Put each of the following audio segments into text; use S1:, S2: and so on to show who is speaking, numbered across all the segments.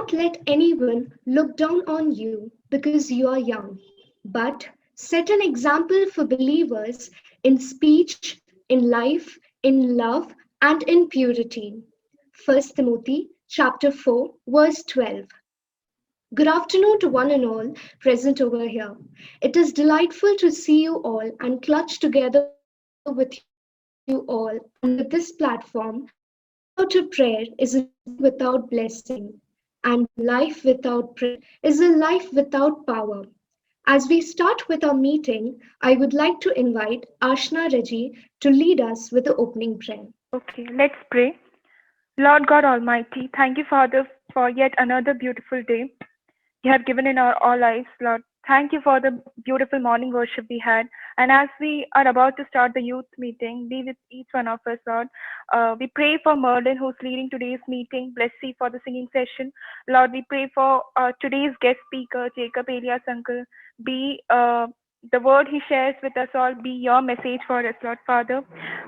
S1: not let anyone look down on you because you are young, but set an example for believers in speech, in life, in love, and in purity. 1 Timothy chapter 4, verse 12. Good afternoon to one and all present over here. It is delightful to see you all and clutch together with you all under this platform. Life without a prayer is a journey without blessing, and life without prayer is a life without power. As we start with our meeting, I would like to invite Ashna Reggie to lead us with the opening prayer.
S2: Okay, let's pray. Lord God Almighty, thank you, Father, for yet another beautiful day you have given in our all lives, Lord. Thank you for the beautiful morning worship we had. And as we are about to start the youth meeting, be with each one of us, Lord. We pray for Merlin, who's leading today's meeting. Bless you for the singing session. Lord, we pray for today's guest speaker, Jacob Elias Uncle. Be the word he shares with us all, be your message for us, Lord Father,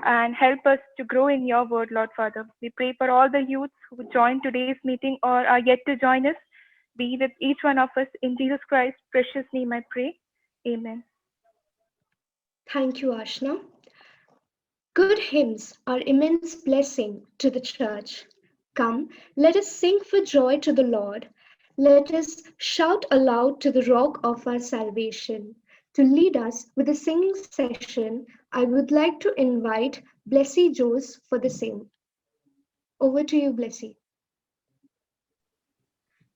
S2: and help us to grow in your word, Lord Father. We pray for all the youths who joined today's meeting or are yet to join us. Be with each one of us. In Jesus Christ's precious name I pray. Amen.
S1: Thank you, Ashna. Good hymns are immense blessing to the church. Come, let us sing for joy to the Lord. Let us shout aloud to the rock of our salvation. To lead us with the singing session, I would like to invite Blessy Jose for the same. Over to you, Blessy.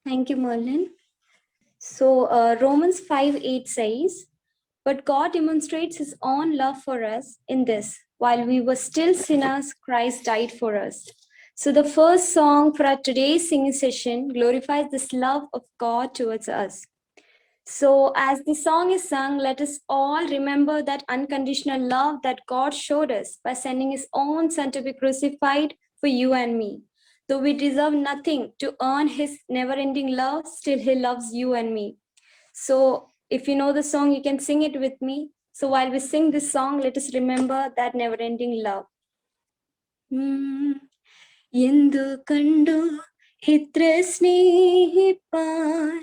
S3: Thank you, Merlin. So, Romans 5:8 says, "But God demonstrates his own love for us in this: while we were still sinners, Christ died for us." So, the first song for our today's singing session glorifies this love of God towards us. So, as the song is sung, let us all remember that unconditional love that God showed us by sending his own Son to be crucified for you and me. Though we deserve nothing to earn his never-ending love, still he loves you and me. So, if you know the song, you can sing it with me. So, while we sing this song, let us remember that never-ending love. എന്തു കണ്ടു ഇത്ര സ്നേഹിപ്പാൻ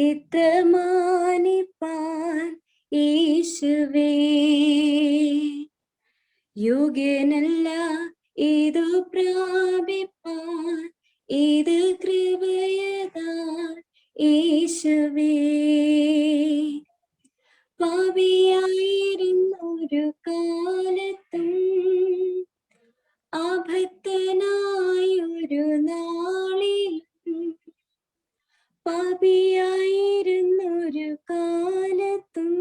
S3: ഇത്ര മാനിപ്പാൻ യേശുവേ യോഗ്യനല്ല ഇതു പ്രാപിപ്പാൻ ഇത് കൃപയതാൻ യേശുവേ പാപിയായിരുന്നൊരു കാലത്തും ആഭക്തനായൊരു നാളിലും പാപിയായിരുന്നൊരു കാലത്തും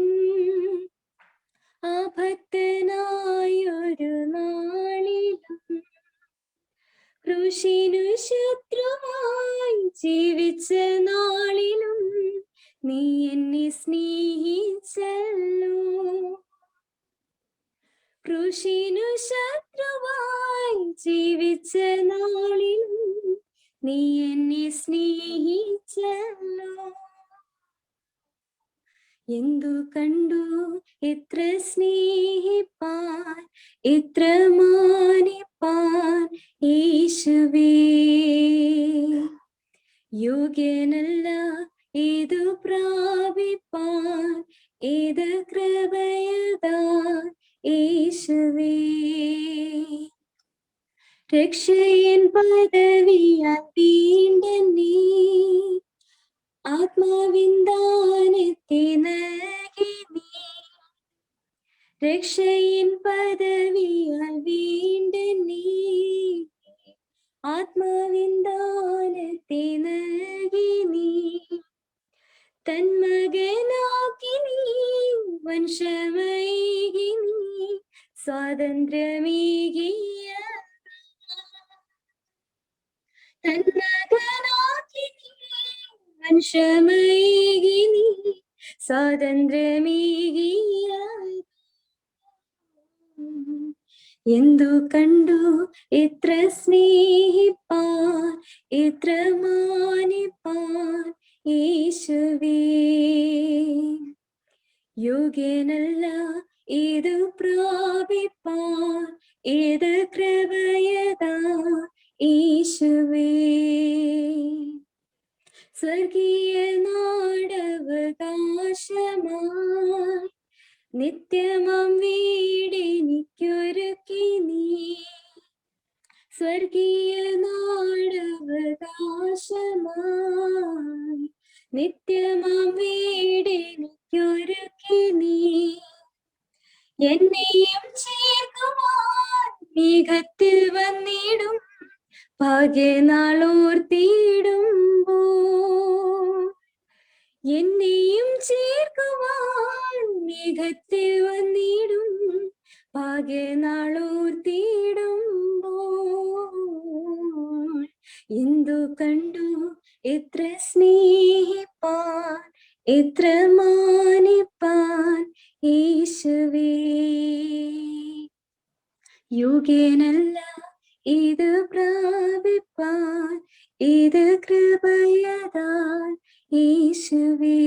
S3: ആഭക്തനായൊരു നാളിലും കൃഷിനു ശത്രുവായി ജീവിച്ച നാളിലും നീ എന്നെ സ്നേഹിച്ചല്ലോ കൃഷിനു ശത്രുവായി ജീവിച്ച നാളിലും നീ എന്നെ സ്നേഹിച്ചല്ലോ എന്തു കണ്ടു ഇത്ര സ്നേഹിപ്പാൻ ഇത്ര മാനിപ്പാൻ യേശുവേ യോഗ്യനല്ല ഇതു പ്രാപിപ്പാൻ ഇത് കൃപയതാൻ യേശുവേ രക്ഷയൻ പദവിയാൽ വീണ്ടെന്നീ ആത്മാവിന്ദാനത്തെ നൽകി നീ രക്ഷയൻ പദവിയാൽ വീണ്ടെന്നീ ആത്മാവിന്ദാനത്തെ നൽകി നീ തന്മകനാക്കി നീ വംശമൈകി നീ സ്വാതന്ത്ര്യമേകിയ തന്മകനാക്കി നീ വംശമൈകി നീ സ്വാതന്ത്ര്യമേകിയ എന്തു കണ്ടു ഇത്ര സ്നേഹിപ്പാൻ ഇത്ര മാനിപ്പാൻ യേശുവേ യോഗ്യനല്ല ഇത് പ്രാപിപ്പാൻ ഇത് കൃപയതാ യേശുവേ സ്വർഗീയ നാടവകാശമായി നിത്യമാം വീടെനിക്കൊരുക്കി നീ എന്നെയും ചേർക്കുവാൻ മേഘത്തിൽ വന്നിടും ഭാഗ്യനാളോർത്തിടുമ്പോ എന്നെയും ചേർക്കുവാൻ മേഘത്തിൽ വന്നിടും ഭാഗ്യനാളോർത്തിടുമ്പോൾ എന്തു കണ്ടു എത്ര സ്നേഹിപ്പാൻ എത്ര മാനിപ്പാൻ യേശുവേ യുഗേനല്ല ഇത് പ്രാപിപ്പാൻ ഇത് കൃപയതാൻ യേശുവേ.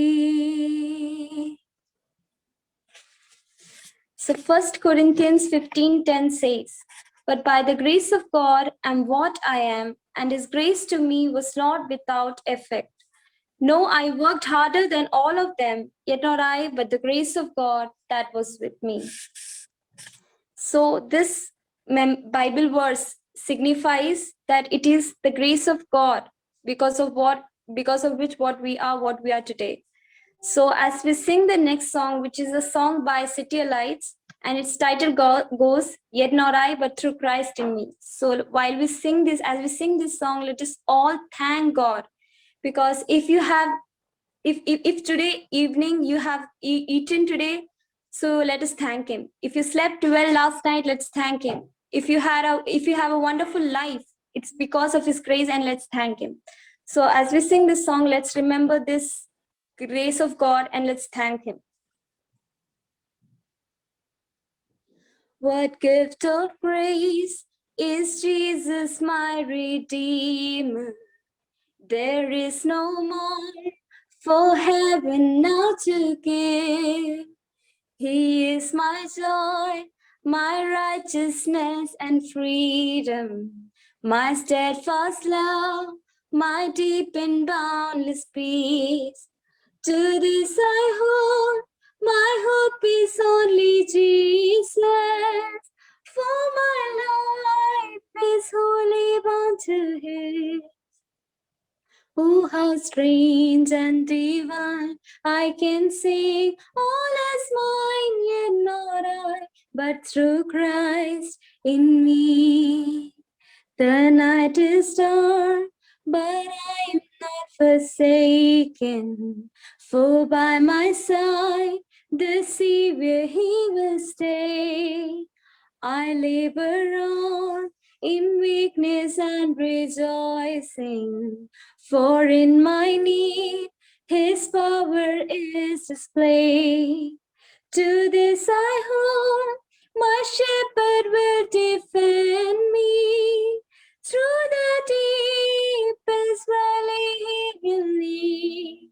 S3: So 1 Corinthians 15:10 says, "But by the grace of God am what I am, and his grace to me was not without effect. No, I worked harder than all of them, yet not I, but the grace of God that was with me." So this Bible verse signifies that it is the grace of God because of which what we are today. So as we sing the next song, which is a song by Cityalites, and its title goes, "Yet not I, but through Christ in me." So while we sing this, as we sing this song, let us all thank God, because if you have, if today evening you have eaten today, so let us thank him. If you slept well last night, let's thank him. If you have a wonderful life, it's because of his grace, and let's thank him. So as we sing this song, let's remember this grace of God and let's thank him. What gift of grace is Jesus my Redeemer? There is no more for heaven now to give. He is my joy, my righteousness and freedom, my steadfast love, my deep and boundless peace. To this I hold, my hope is only Jesus, for my life is wholly bound to him. Oh, how strange and divine, I can sing all is mine, yet not I, but through Christ in me. The night is dark, but I am not forsaken, for by my side the Savior he will stay. I labor on in weakness and rejoicing, for in my need his power is displayed. To this I hold, my shepherd will defend me. Through the deepest valley he will lead.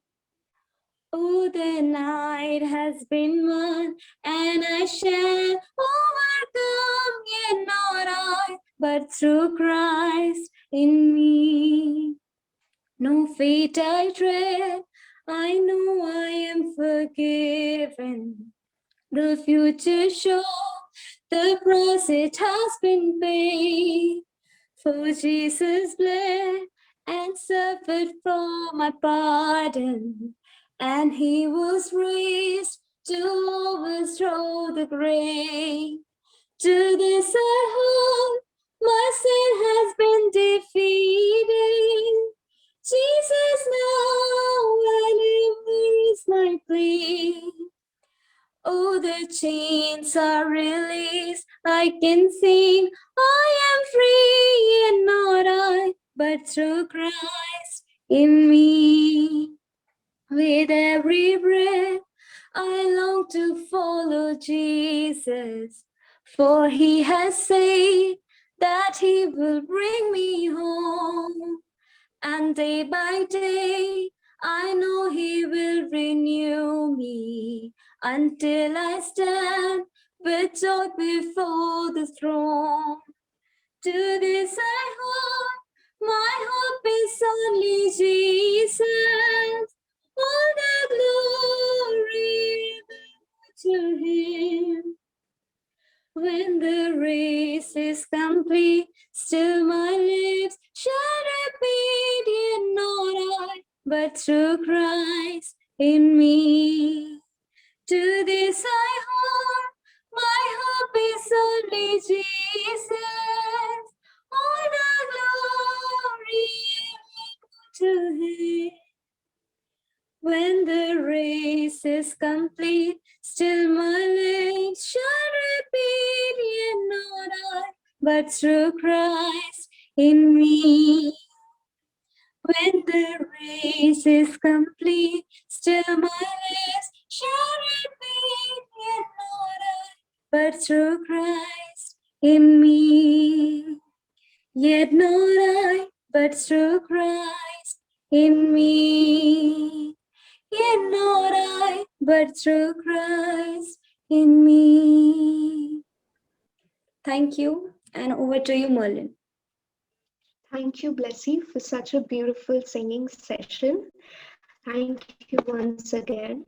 S3: Oh, the night has been won, and I shall overcome, yet not I, but through Christ in me. No fate I dread, I know I am forgiven. The future sure, the price it has been paid. For Jesus bled and suffered for my pardon, and he was raised to overthrow the grave. To this I hold, my sin has been defeated. Jesus, now I live, there is my plea. Oh, the chains are released, I can sing, I am free, and not I, but through Christ in me. With every breath, I long to follow Jesus, for he has said that he will bring me home. And day by day, I know he will renew me, until I stand with joy before the throne. To this I hold, my hope is only Jesus. All the glory to him. When the race is complete, still my lips shall repeat, yet not I, but through Christ in me. To this I hope, my hope is only Jesus. All the glory to Him. When the race is complete, still my lips shall repeat, yet not I, but through Christ in me. When the race is complete, still my lips shall repeat, yet not I, but through Christ in me. Yet not I, but through Christ in me. Yet not I, but through Christ in me. Thank you, and over to you, Merlin.
S1: Thank you, Blessy, for such a beautiful singing session. Thank you once again.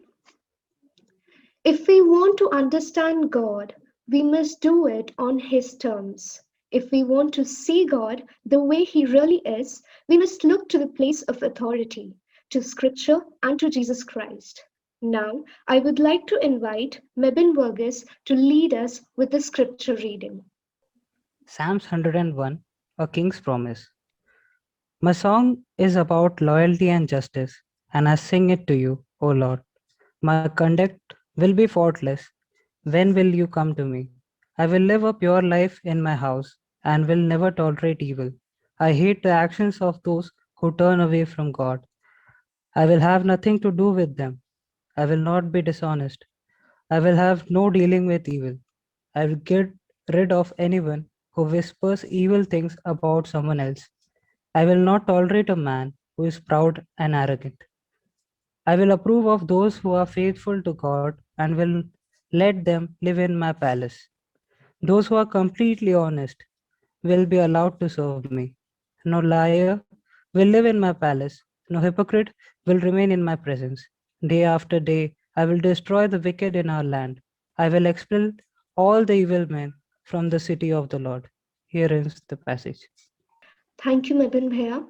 S1: If we want to understand God, we must do it on His terms. If we want to see God the way He really is, we must look to the place of authority, to Scripture and to Jesus Christ. Now, I would like to invite Mebin Verghese to lead us with the scripture reading.
S4: Psalms 101, A King's Promise. My song is about loyalty and justice, and I sing it to you, O Lord. My conduct will be faultless. When will you come to me? I will live a pure life in my house and will never tolerate evil. I hate the actions of those who turn away from God. I will have nothing to do with them. I will not be dishonest. I will have no dealing with evil. I will get rid of anyone who whispers evil things about someone else. I will not tolerate a man who is proud and arrogant. I will approve of those who are faithful to God and will let them live in my palace. Those who are completely honest will be allowed to serve me. No liar will live in my palace. No hypocrite will remain in my presence. Day after day, I will destroy the wicked in our land. I will expel all the evil men from the city of the Lord. Here ends the passage.
S1: Thank you, Mebin Bhaiya.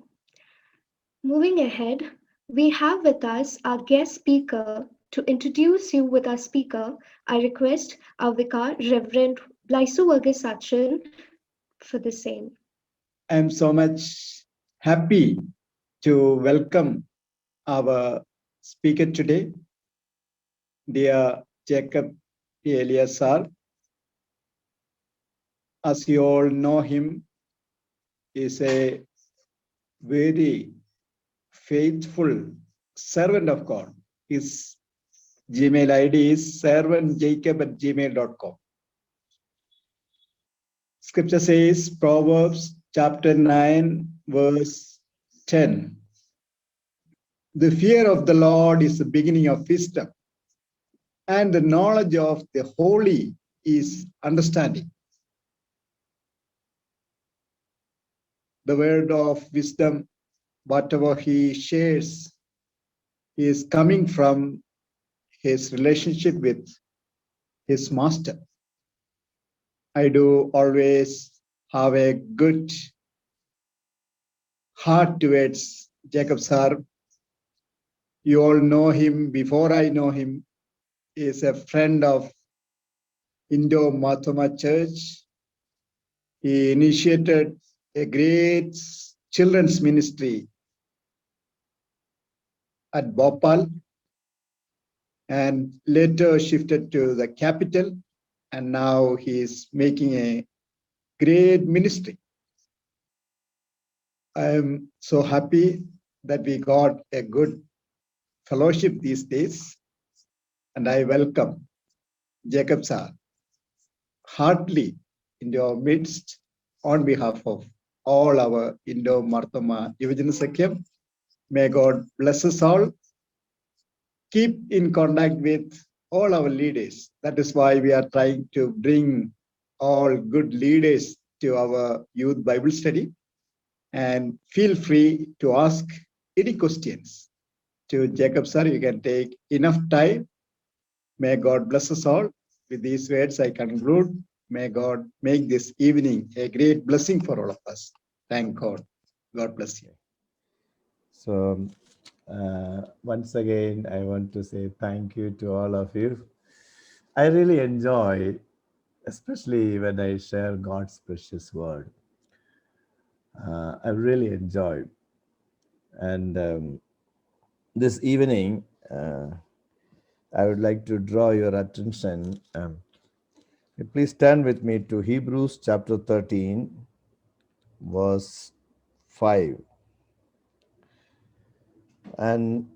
S1: Moving ahead, we have with us our guest speaker. To introduce you with our speaker, I request our Vicar, Reverend Blaisu Verghese Sachin, for the same.
S5: I'm so much happy to welcome our speaker today, dear Jacob Eleazar. As you all know him, is a very faithful servant of God. His Gmail ID is servantjacob@gmail.com. Scripture says, Proverbs chapter 9, verse 10. The fear of the Lord is the beginning of wisdom, and the knowledge of the holy is understanding. The word of wisdom, whatever he shares, is coming from his relationship with his master. I do always have a good heart towards Jacob sir. You all know him before I know him. He is a friend of Indo-Mahatma Church. He initiated a great children's ministry at Bhopal and later shifted to the capital, and now he is making a great ministry. I am so happy that we got a good fellowship these days, and I welcome Jacob sir heartily into our midst on behalf of all our Indo-Mahatma Yuvajana Sakyam. May God bless us all. Keep in contact with all our leaders. That is why we are trying to bring all good leaders to our youth Bible study. And feel free to ask any questions to Jacob sir. You can take enough time. May God bless us all. With these words, I conclude. May God make this evening a great blessing for all of us. Thank God. God bless you.
S6: So, once again, I want to say thank you to all of you. I really enjoy, especially when I share God's precious word. I really enjoy. And this evening, I would like to draw your attention. Please turn with me to Hebrews chapter 13, verse 5. And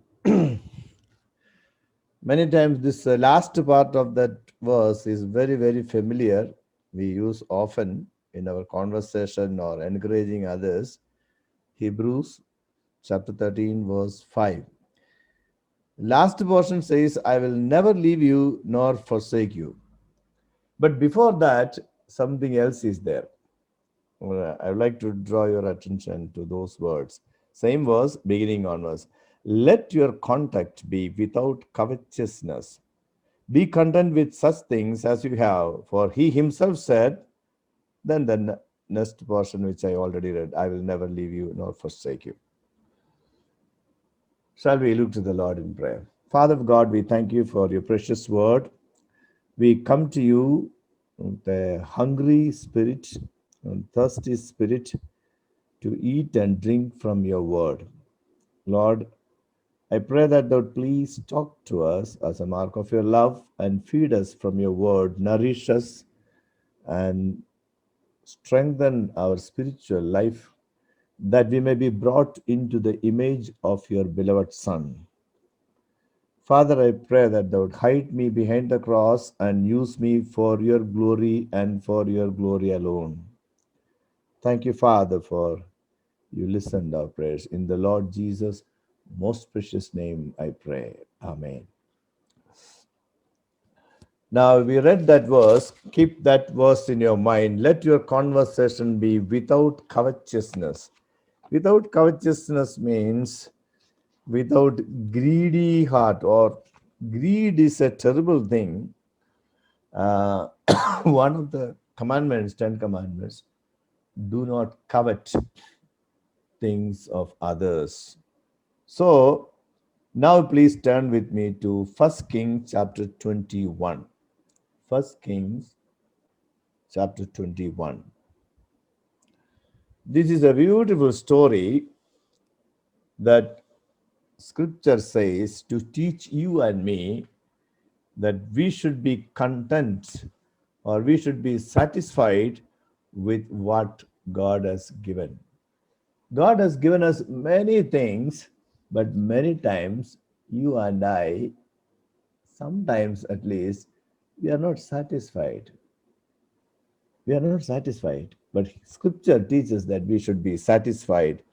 S6: many times this last part of that verse is very, very familiar. We use often in our conversation or encouraging others. Hebrews chapter 13, verse 5. Last portion says, I will never leave you nor forsake you. But before that, something else is there. I would like to draw your attention to those words. Same verse, beginning onwards. Let your conduct be without covetousness. Be content with such things as you have, for he himself said, then the next portion which I already read, I will never leave you nor forsake you. Shall we look to the Lord in prayer? Father God, we thank you for your precious word. We come to you with a hungry spirit and thirsty spirit to eat and drink from your word. Lord, I pray that thou would please talk to us as a mark of your love and feed us from your word, nourish us and strengthen our spiritual life, that we may be brought into the image of your beloved Son. Father, I pray that thou would hide me behind the cross and use me for your glory and for your glory alone. Thank you, Father, for you listened our prayers. In the Lord Jesus' most precious name, I pray. Amen. Now, we read that verse. Keep that verse in your mind. Let your conversation be without covetousness. Without covetousness means without greedy heart, or greed is a terrible thing. One of the commandments, 10 commandments, do not covet things of others. So now please turn with me to 1 Kings chapter 21. 1 Kings chapter 21. This is a beautiful story that scripture says to teach you and me that we should be content, or we should be satisfied with what God has given. God has given us many things, but many times you and I, sometimes at least, we are not satisfied. We are not satisfied. But scripture teaches that we should be satisfied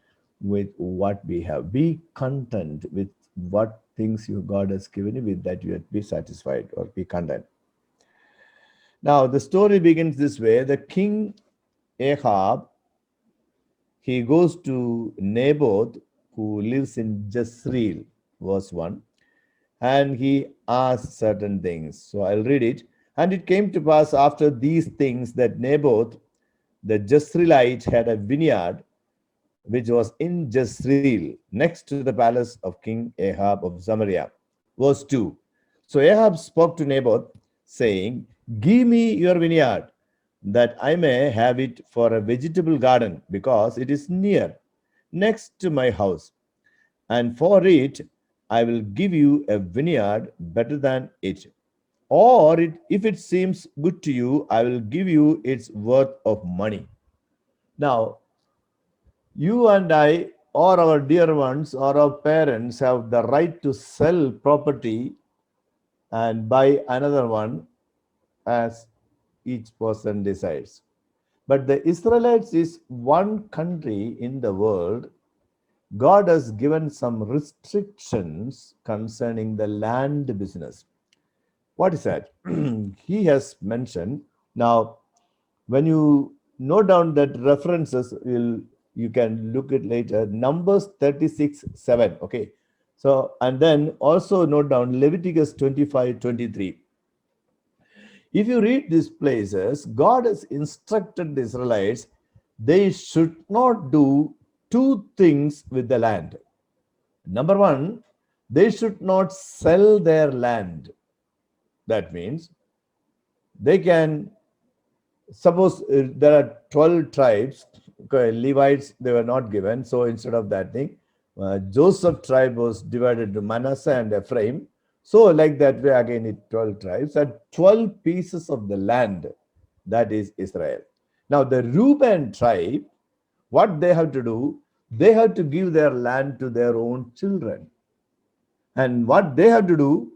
S6: with what we have. Be content with what things God has given you, with that you be satisfied or be content. Now, the story begins this way. The king Ahab, he goes to Naboth, who lives in Jezreel, verse 1, and he asks certain things. So I'll read it. And it came to pass after these things that Naboth, the Jezreelite, had a vineyard which was in Jezreel, next to the palace of King Ahab of Samaria. Verse 2. So Ahab spoke to Naboth, saying, give me your vineyard, that I may have it for a vegetable garden, because it is near, next to my house. And for it I will give you a vineyard better than it. Or if it seems good to you, I will give you its worth of money. Now, you and I, or our dear ones, or our parents, have the right to sell property and buy another one as each person decides. But the Israelites is one country in the world. God has given some restrictions concerning the land business. What is that? He has mentioned. Now, when you note down that references, you can look at later. Numbers 36:7. Okay. So, and then also note down Leviticus 25:23. If you read these places, God has instructed the Israelites they should not do two things with the land. Number one, they should not sell their land. That means they can, suppose there are 12 tribes, Levites, they were not given. So instead of that thing, Joseph tribe was divided to Manasseh and Ephraim. So like that way, again, it 12 tribes and 12 pieces of the land, that is Israel. Now the Reuben tribe, what they have to do, they have to give their land to their own children. And what they have to do,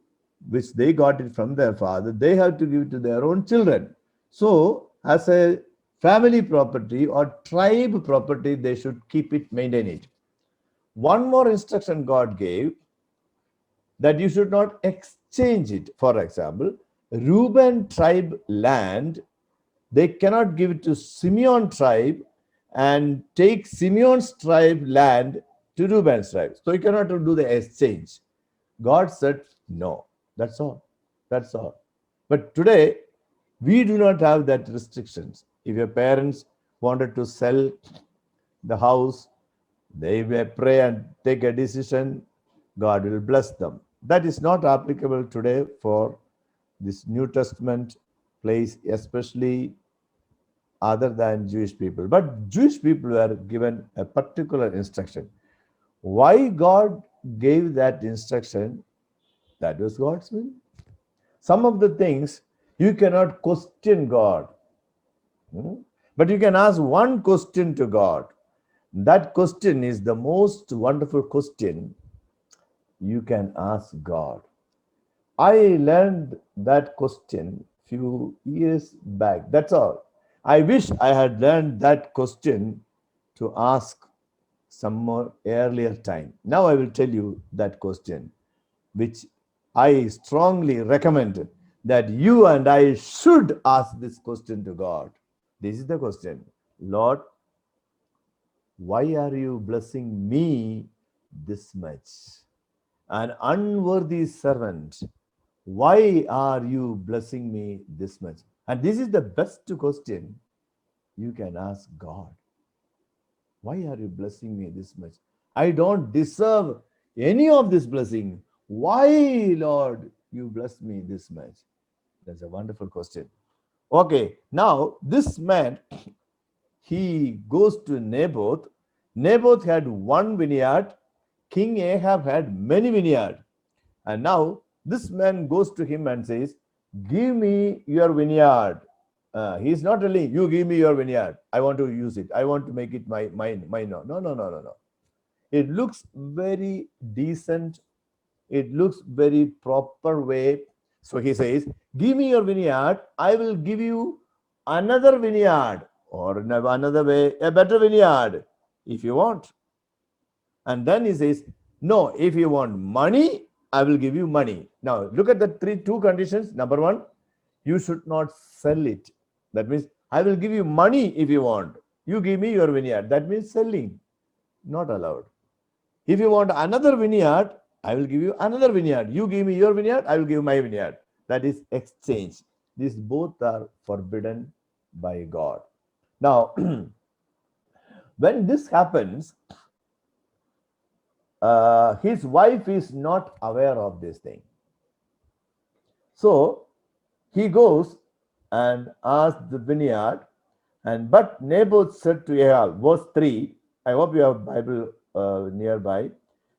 S6: which they got it from their father, they have to give to their own children. So as a family property or tribe property, they should keep it, maintain it. One more instruction God gave, that you should not exchange it. For example, Reuben tribe land, they cannot give it to Simeon tribe and take Simeon's tribe land to Reuben's tribe. So you cannot do the exchange. God said no. That's all. That's all. But today, we do not have that restrictions. If your parents wanted to sell the house, they may pray and take a decision, God will bless them. That is not applicable today for this New Testament place, especially other than Jewish people. But Jewish people were given a particular instruction. Why God gave that instruction? That was God's will. Some of the things you cannot question God, but you can ask one question to God. That question is the most wonderful question you can ask God. I learned that question few years back. That's all. I wish I had learned that question to ask some more earlier time. Now I will tell you that question, which I strongly recommend that you and I should ask this question to God. This is the question. Lord, why are you blessing me this much? An unworthy servant, why are you blessing me this much? And this is the best question you can ask God. Why are you blessing me this much? I don't deserve any of this blessing. Why, Lord, you bless me this much? That's a wonderful question. Okay, now this man, he goes to Naboth. Naboth had one vineyard. King Ahab had many vineyards. And now this man goes to him and says, give me your vineyard. He's not telling you, give me your vineyard. I want to use it. I want to make it mine. No. It looks very decent. It looks very proper way. So he says, give me your vineyard. I will give you another vineyard, or in another way, a better vineyard if you want. And then he says, no, if you want money, I will give you money. Now, look at the two conditions. Number one, you should not sell it. That means, I will give you money if you want. You give me your vineyard. That means selling. Not allowed. If you want another vineyard, I will give you another vineyard. You give me your vineyard, I will give my vineyard. That is exchange. These both are forbidden by God. Now, when this happens, his wife is not aware of this thing. So he goes and asks the vineyard, but Naboth said to Ahab, verse 3, I hope you have Bible nearby.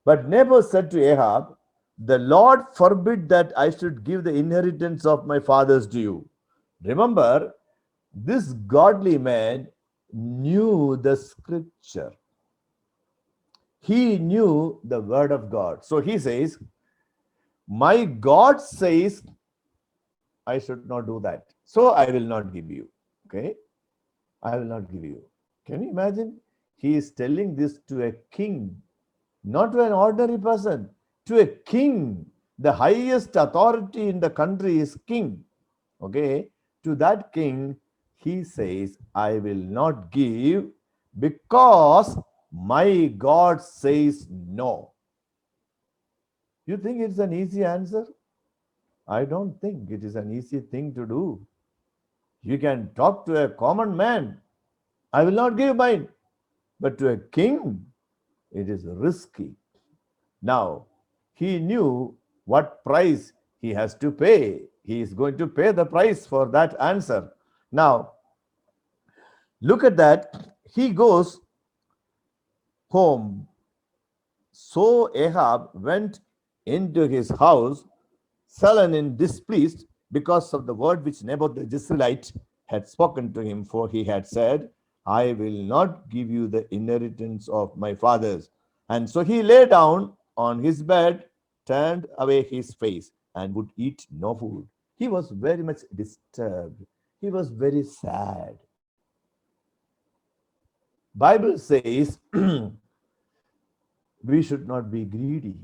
S6: But Naboth said to Ahab, the Lord forbid that I should give the inheritance of my fathers to you. Remember, this godly man knew the scripture. He knew the word of God. So he says, my God says, I should not do that. So I will not give you. Okay? I will not give you. Can you imagine? He is telling this to a king, not to an ordinary person, to a king. The highest authority in the country is king. Okay? To that king, he says, I will not give because my God says no. You think it's an easy answer? I don't think it is an easy thing to do. You can talk to a common man. I will not give mine. But to a king, it is risky. Now, he knew what price he has to pay. He is going to pay the price for that answer. Now, look at that. He goes home. So Ahab went into his house, sullen and displeased because of the word which Naboth the Jezreelite had spoken to him, for he had said, I will not give you the inheritance of my fathers. And so he lay down on his bed, turned away his face, and would eat no food. He was very much disturbed. He was very sad. Bible says we should not be greedy.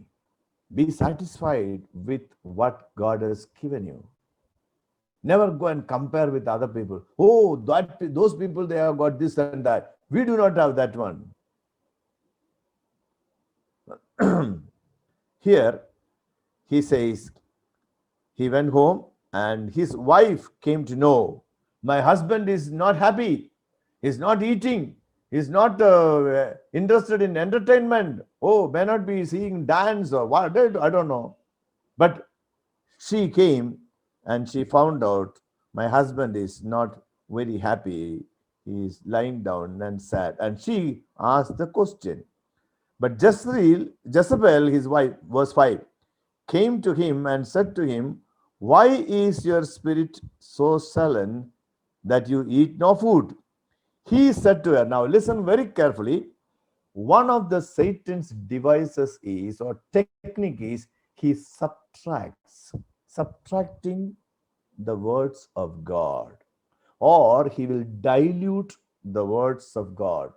S6: Be satisfied with what God has given you. Never go and compare with other people. Oh, those people, they have got this and that. We do not have that one. Here, he says, he went home and his wife came to know, my husband is not happy. He's not eating. He's not interested in entertainment. Oh, may not be seeing dance or what, I don't know. But she came and she found out my husband is not very happy. He is lying down and sad. And she asked the question. But Jezebel, his wife, verse 5, came to him and said to him, why is your spirit so sullen that you eat no food? He said to her, now listen very carefully, one of the Satan's devices is, or technique is, he subtracting the words of God, or he will dilute the words of God.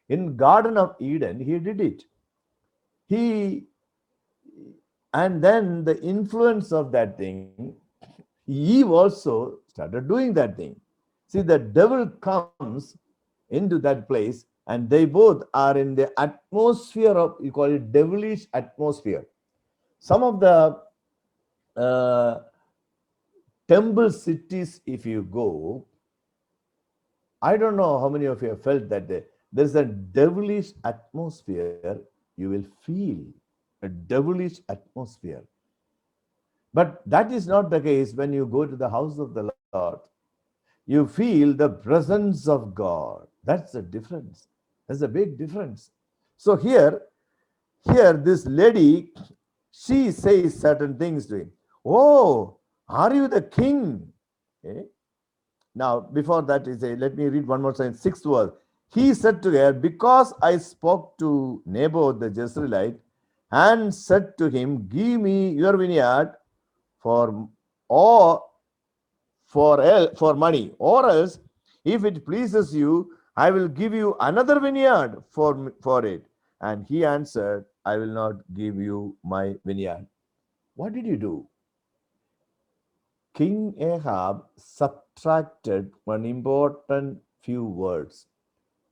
S6: In Garden of Eden, he did it. And then the influence of that thing, Eve also started doing that thing. See, the devil comes into that place and they both are in the atmosphere of, you call it devilish atmosphere. Some of the temple cities, if you go, I don't know how many of you have felt that there's a devilish atmosphere. You will feel a devilish atmosphere. But that is not the case when you go to the house of the Lord. You feel the presence of God. That's the difference. That's a big difference. So here this lady, she says certain things to him. Oh, are you the king? Okay. Now, before that, let me read one more time, 6th verse. He said to her, because I spoke to Naboth the Jezreelite and said to him, give me your vineyard for money, or else, if it pleases you, I will give you another vineyard for it. And he answered, I will not give you my vineyard. What did you do? King Ahab subtracted one important few words.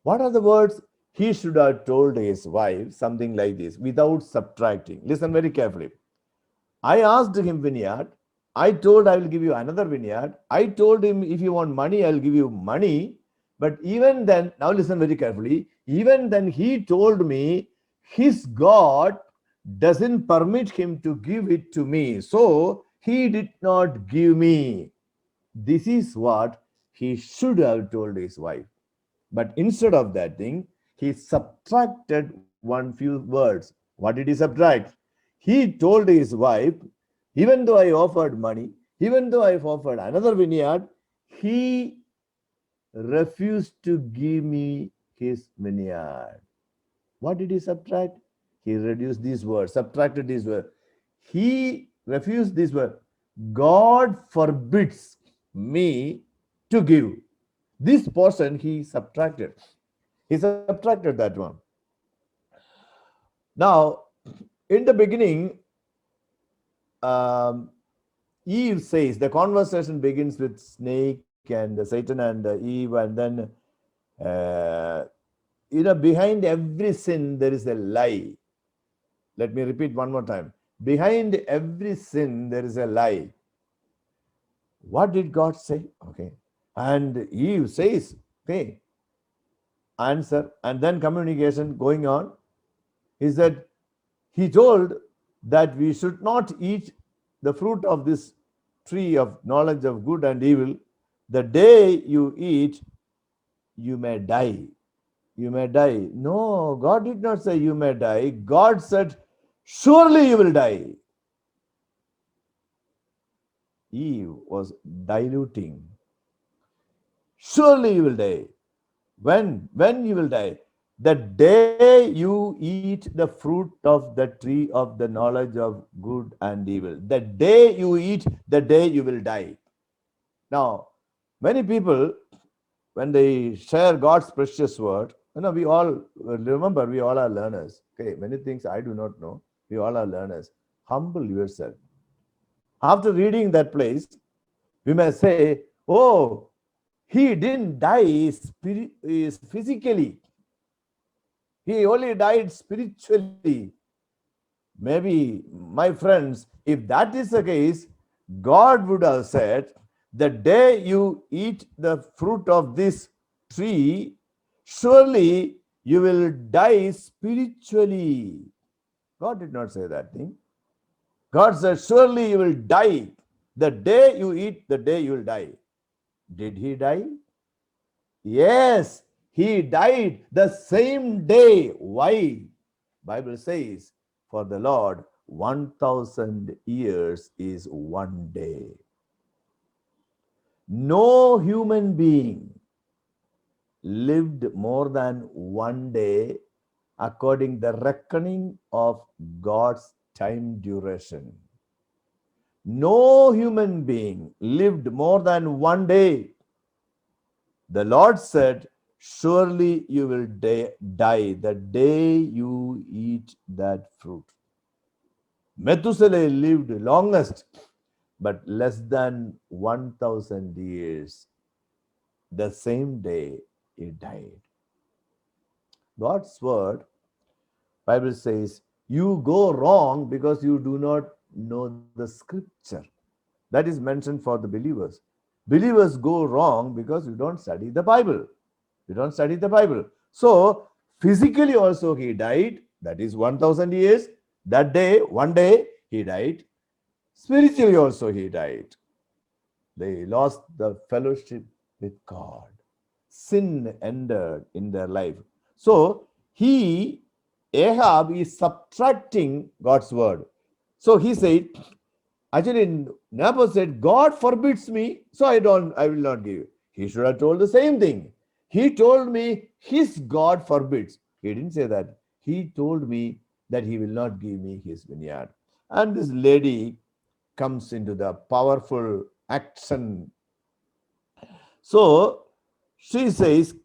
S6: What are the words? He should have told his wife something like this without subtracting. Listen very carefully. I asked him vineyard. I told I will give you another vineyard. I told him if you want money, I'll give you money. But even then, now listen very carefully. Even then he told me his God doesn't permit him to give it to me. So he did not give me. This is what he should have told his wife. But instead of that thing, he subtracted one few words. What did he subtract? He told his wife, even though I offered money, even though I offered another vineyard, he refused to give me his vineyard. What did he subtract? He reduced these words, subtracted these words. He refused this word. God forbids me to give. This portion he subtracted. He subtracted that one. Now, in the beginning, Eve says, the conversation begins with snake and Satan and Eve, and then, behind every sin, there is a lie. Let me repeat one more time. Behind every sin, there is a lie. What did God say? Okay. And Eve says, okay, answer, and then communication going on is that he told that we should not eat the fruit of this tree of knowledge of good and evil. The day you eat, you may die. You may die. No, God did not say you may die. God said, surely you will die. Eve was diluting. Surely you will die. When you will die? The day you eat the fruit of the tree of the knowledge of good and evil. The day you eat, the day you will die. Now, many people, when they share God's precious word, we all remember, we all are learners. Okay, many things I do not know. We all are learners. Humble yourself. After reading that place, we may say, oh, he didn't die physically. He only died spiritually. Maybe, my friends, if that is the case, God would have said, the day you eat the fruit of this tree, surely you will die spiritually. God did not say that thing. God said, surely you will die. The day you eat, the day you will die. Did he die? Yes, he died the same day. Why? Bible says, for the Lord, 1,000 years is one day. No human being lived more than one day according the reckoning of God's time duration. No human being lived more than one day. The Lord said, surely you will die the day you eat that fruit. Methuselah lived longest, but less than 1,000 years. The same day he died. God's word, Bible says, you go wrong because you do not know the scripture. That is mentioned for the believers. Believers go wrong because you don't study the Bible. You don't study the Bible. So, physically also he died. That is 1,000 years. That day, one day, he died. Spiritually also he died. They lost the fellowship with God. Sin entered in their life. So, Ahab is subtracting God's word. So he said, actually, Naboth said, God forbids me, so I will not give. He should have told the same thing. He told me his God forbids. He didn't say that. He told me that he will not give me his vineyard. And this lady comes into the powerful action. So she says,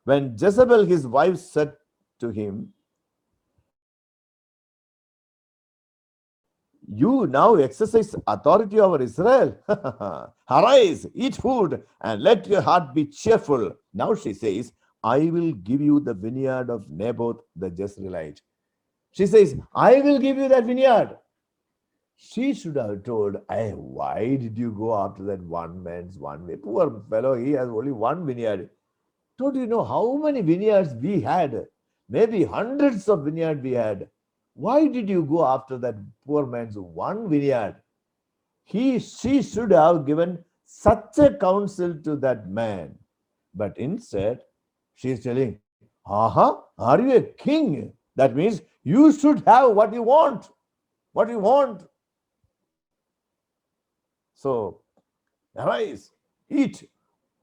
S6: when Jezebel, his wife, said to him, you now exercise authority over Israel. Arise, eat food, and let your heart be cheerful. Now she says, I will give you the vineyard of Naboth the Jezreelite. She says, I will give you that vineyard. She should have told, why did you go after that one man's one way? Poor fellow, he has only one vineyard. Don't you know how many vineyards we had? Maybe hundreds of vineyards we had. Why did you go after that poor man's one vineyard? She should have given such a counsel to that man. But instead, she is telling, are you a king? That means you should have what you want. What you want. So, arise, eat.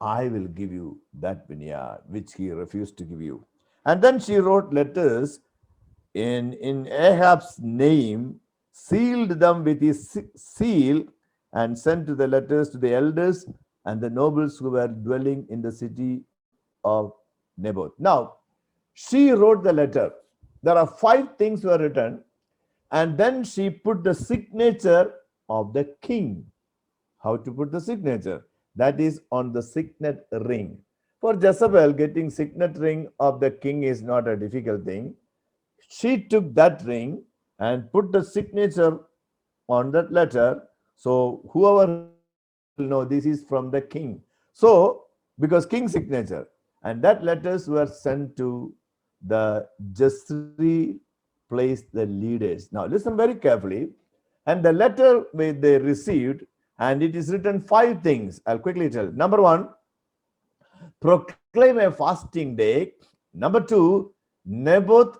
S6: I will give you that vineyard, which he refused to give you. And then she wrote letters in Ahab's name, sealed them with his seal, and sent the letters to the elders and the nobles who were dwelling in the city of Naboth. Now, she wrote the letter. There are 5 things were written, and then she put the signature of the king. How to put the signature? That is on the signet ring. For Jezebel, getting signet ring of the king is not a difficult thing. She took that ring and put the signature on that letter. So whoever will know this is from the king. So, because king signature, and that letters were sent to the Jezreel place, the leaders. Now, listen very carefully. And the letter they received, and it is written 5 things. I'll quickly tell. Number 1, proclaim a fasting day. Number 2, Naboth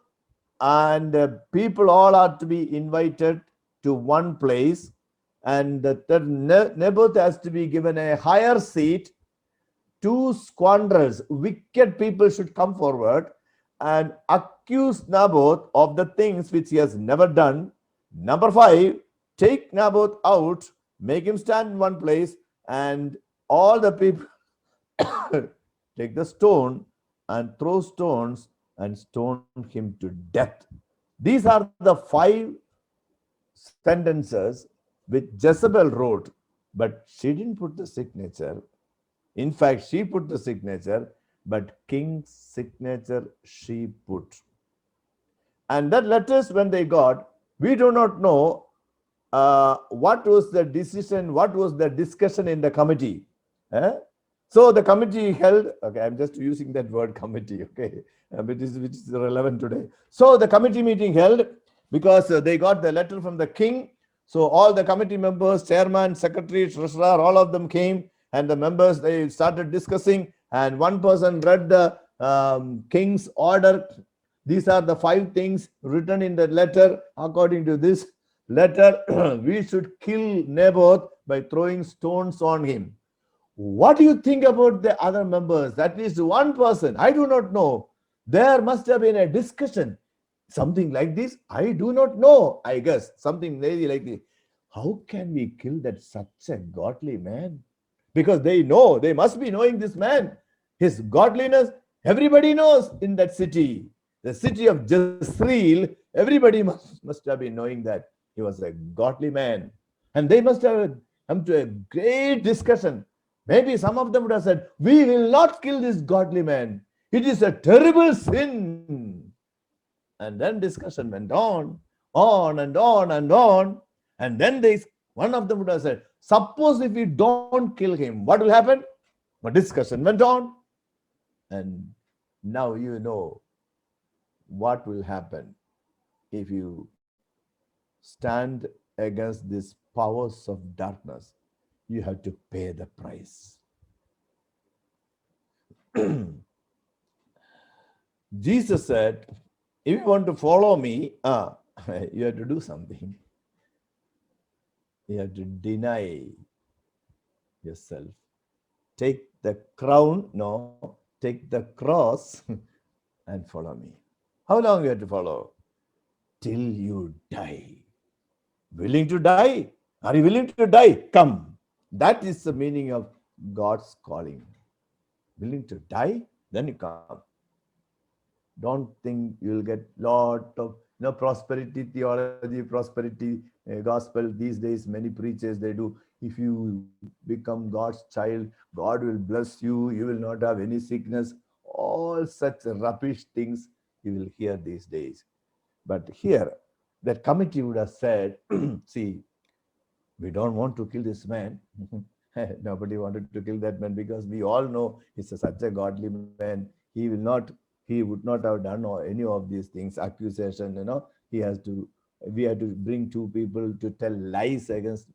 S6: and people all are to be invited to one place, and that Naboth has to be given a higher seat. 2 squanderers, wicked people, should come forward and accuse Naboth of the things which he has never done. Number 5, take Naboth out, make him stand in one place, and all the people take the stone and throw stones and stone him to death. These are the 5 sentences which Jezebel wrote, but she didn't put the signature. In fact, she put the signature, but king's signature she put. And that letters, when they got, we do not know what was the decision, what was the discussion in the committee. So the committee held, okay, I'm just using that word committee, okay, which is relevant today. So the committee meeting held, because they got the letter from the king. So all the committee members, chairman, secretary, treasurer, all of them came, and the members, they started discussing, and one person read the king's order. These are the 5 things written in the letter. According to this letter, we should kill Naboth by throwing stones on him. What do you think about the other members? At least one person, I do not know. There must have been a discussion. Something like this, I do not know. I guess something maybe like this. How can we kill that such a godly man? Because they know, they must be knowing this man, his godliness. Everybody knows in that city, the city of Jezreel, everybody must have been knowing that he was a godly man. And they must have come to a great discussion. Maybe some of them would have said, we will not kill this godly man. It is a terrible sin. And then discussion went on and on and on. And then one of them would have said, suppose if we don't kill him, what will happen? But discussion went on. And now you know what will happen if you stand against these powers of darkness. You have to pay the price. Jesus said, if you want to follow me, you have to do something. You have to deny yourself. Take the crown, no, take the cross and follow me. How long you have to follow? Till you die. Willing to die? Are you willing to die? Come. That is the meaning of God's calling. Willing to die? Then you come. Don't think you'll get lot of prosperity theology, prosperity gospel. These days, many preachers, they do. If you become God's child, God will bless you. You will not have any sickness. All such rubbish things you will hear these days. But here, that committee would have said, see, we don't want to kill this man. Nobody wanted to kill that man because we all know he's such a godly man. He would not have done any of these things, accusation, we had to bring 2 people to tell lies against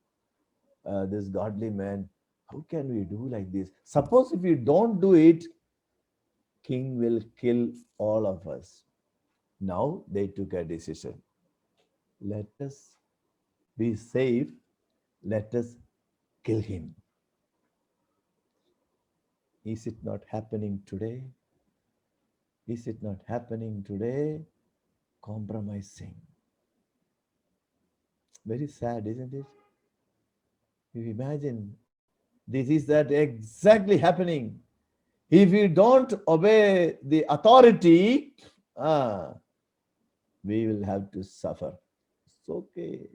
S6: this godly man. How can we do like this? Suppose if we don't do it, king will kill all of us. Now they took a decision. Let us be safe. Let us kill him. Is it not happening today? Is it not happening today? Compromising. Very sad, isn't it? You imagine, this is that exactly happening. If you don't obey the authority, we will have to suffer. It's okay.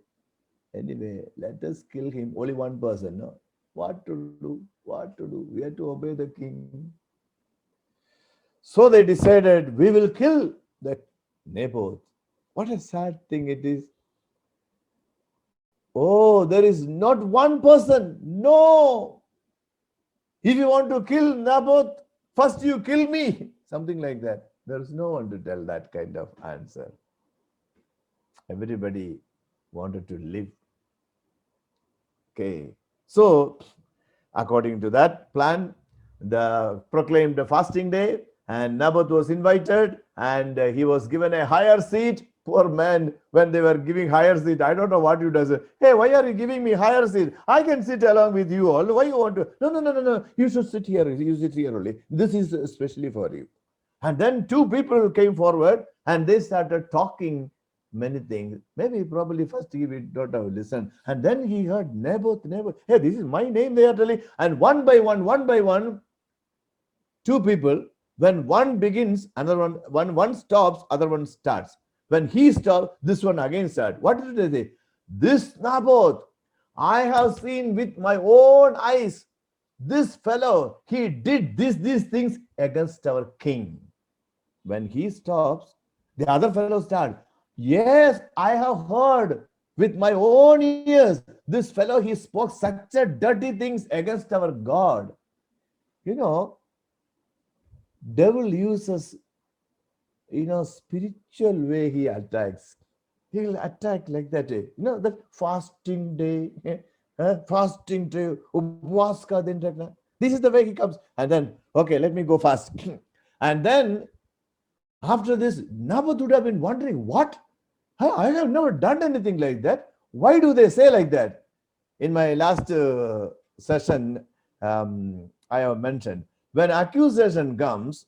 S6: Anyway, let us kill him. Only one person. No? What to do? What to do? We have to obey the king. So they decided, we will kill the Naboth. What a sad thing it is. Oh, there is not one person. No. If you want to kill Naboth, first you kill me. Something like that. There is no one to tell that kind of answer. Everybody wanted to live. Okay. So, according to that plan, the proclaimed a fasting day, and Naboth was invited, and he was given a higher seat. Poor man, when they were giving higher seat, I don't know what you do. Hey, why are you giving me higher seat? I can sit along with you all. Why you want to? No. You should sit here. You sit here only. This is especially for you. And then two people came forward, and they started talking many things. Maybe probably first he don't have listened. And then he heard Naboth. Hey, this is my name, they are telling. And one by one, two people, when one begins, another one, when one stops, other one starts. When he stops, this one again starts. What did they say? This Naboth, I have seen with my own eyes. This fellow, he did these things against our king. When he stops, the other fellow starts. Yes, I have heard with my own ears. This fellow, he spoke such a dirty things against our God. You know, devil uses, spiritual way he attacks. He will attack like that. That fasting day, fasting day, this is the way he comes. And then, okay, let me go fast. And then, after this, Naboth would have been wondering, what? I have never done anything like that. Why do they say like that? In my last session, I have mentioned, when accusation comes,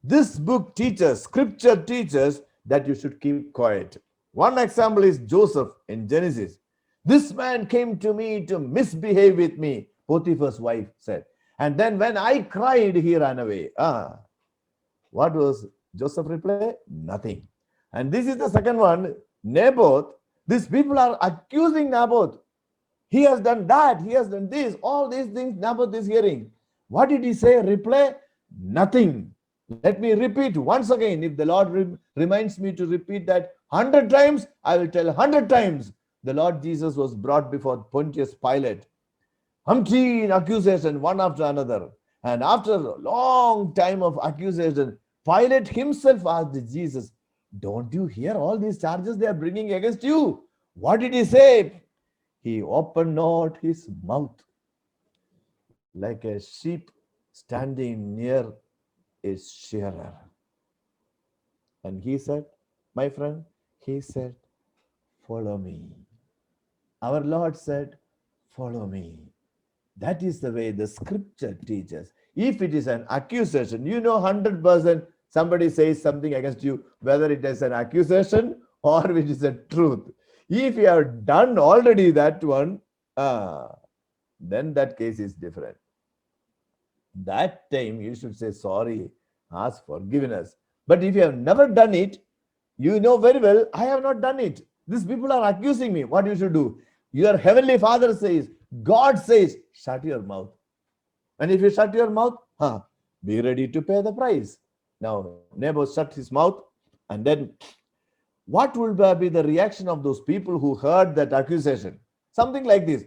S6: this book teaches, scripture teaches that you should keep quiet. One example is Joseph in Genesis. This man came to me to misbehave with me, Potiphar's wife said. And then when I cried, he ran away. What was Joseph reply? Nothing. And this is the second one, Naboth. These people are accusing Naboth. He has done that, he has done this, all these things Naboth is hearing. What did he say? Reply? Nothing. Let me repeat once again. If the Lord reminds me to repeat that 100 times, I will tell 100 times. The Lord Jesus was brought before Pontius Pilate. Umpteen accusation, one after another. And after a long time of accusation, Pilate himself asked Jesus, don't you hear all these charges they are bringing against you? What did he say? He opened not his mouth, like a sheep standing near a shearer. And he said, my friend, he said, follow me. Our Lord said, follow me. That is the way the scripture teaches. If it is an accusation, 100% somebody says something against you, whether it is an accusation or it is a truth. If you have done already that one, then that case is different. That time you should say sorry, ask forgiveness. But if you have never done it, you know very well, I have not done it. These people are accusing me. What you should do? Your heavenly Father says, God says, shut your mouth. And if you shut your mouth, be ready to pay the price. Now, Naboth shut his mouth, and then what will be the reaction of those people who heard that accusation? Something like this.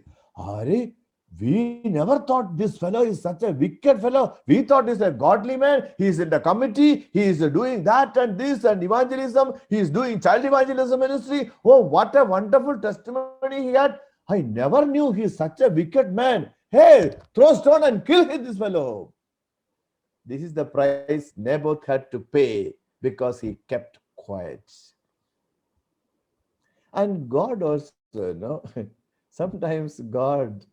S6: We never thought this fellow is such a wicked fellow. We thought he's a godly man. He is in the committee. He is doing that and this and evangelism. He is doing child evangelism ministry. Oh, what a wonderful testimony he had. I never knew he is such a wicked man. Hey, throw stone and kill this fellow. This is the price Naboth had to pay because he kept quiet. And God also, sometimes God,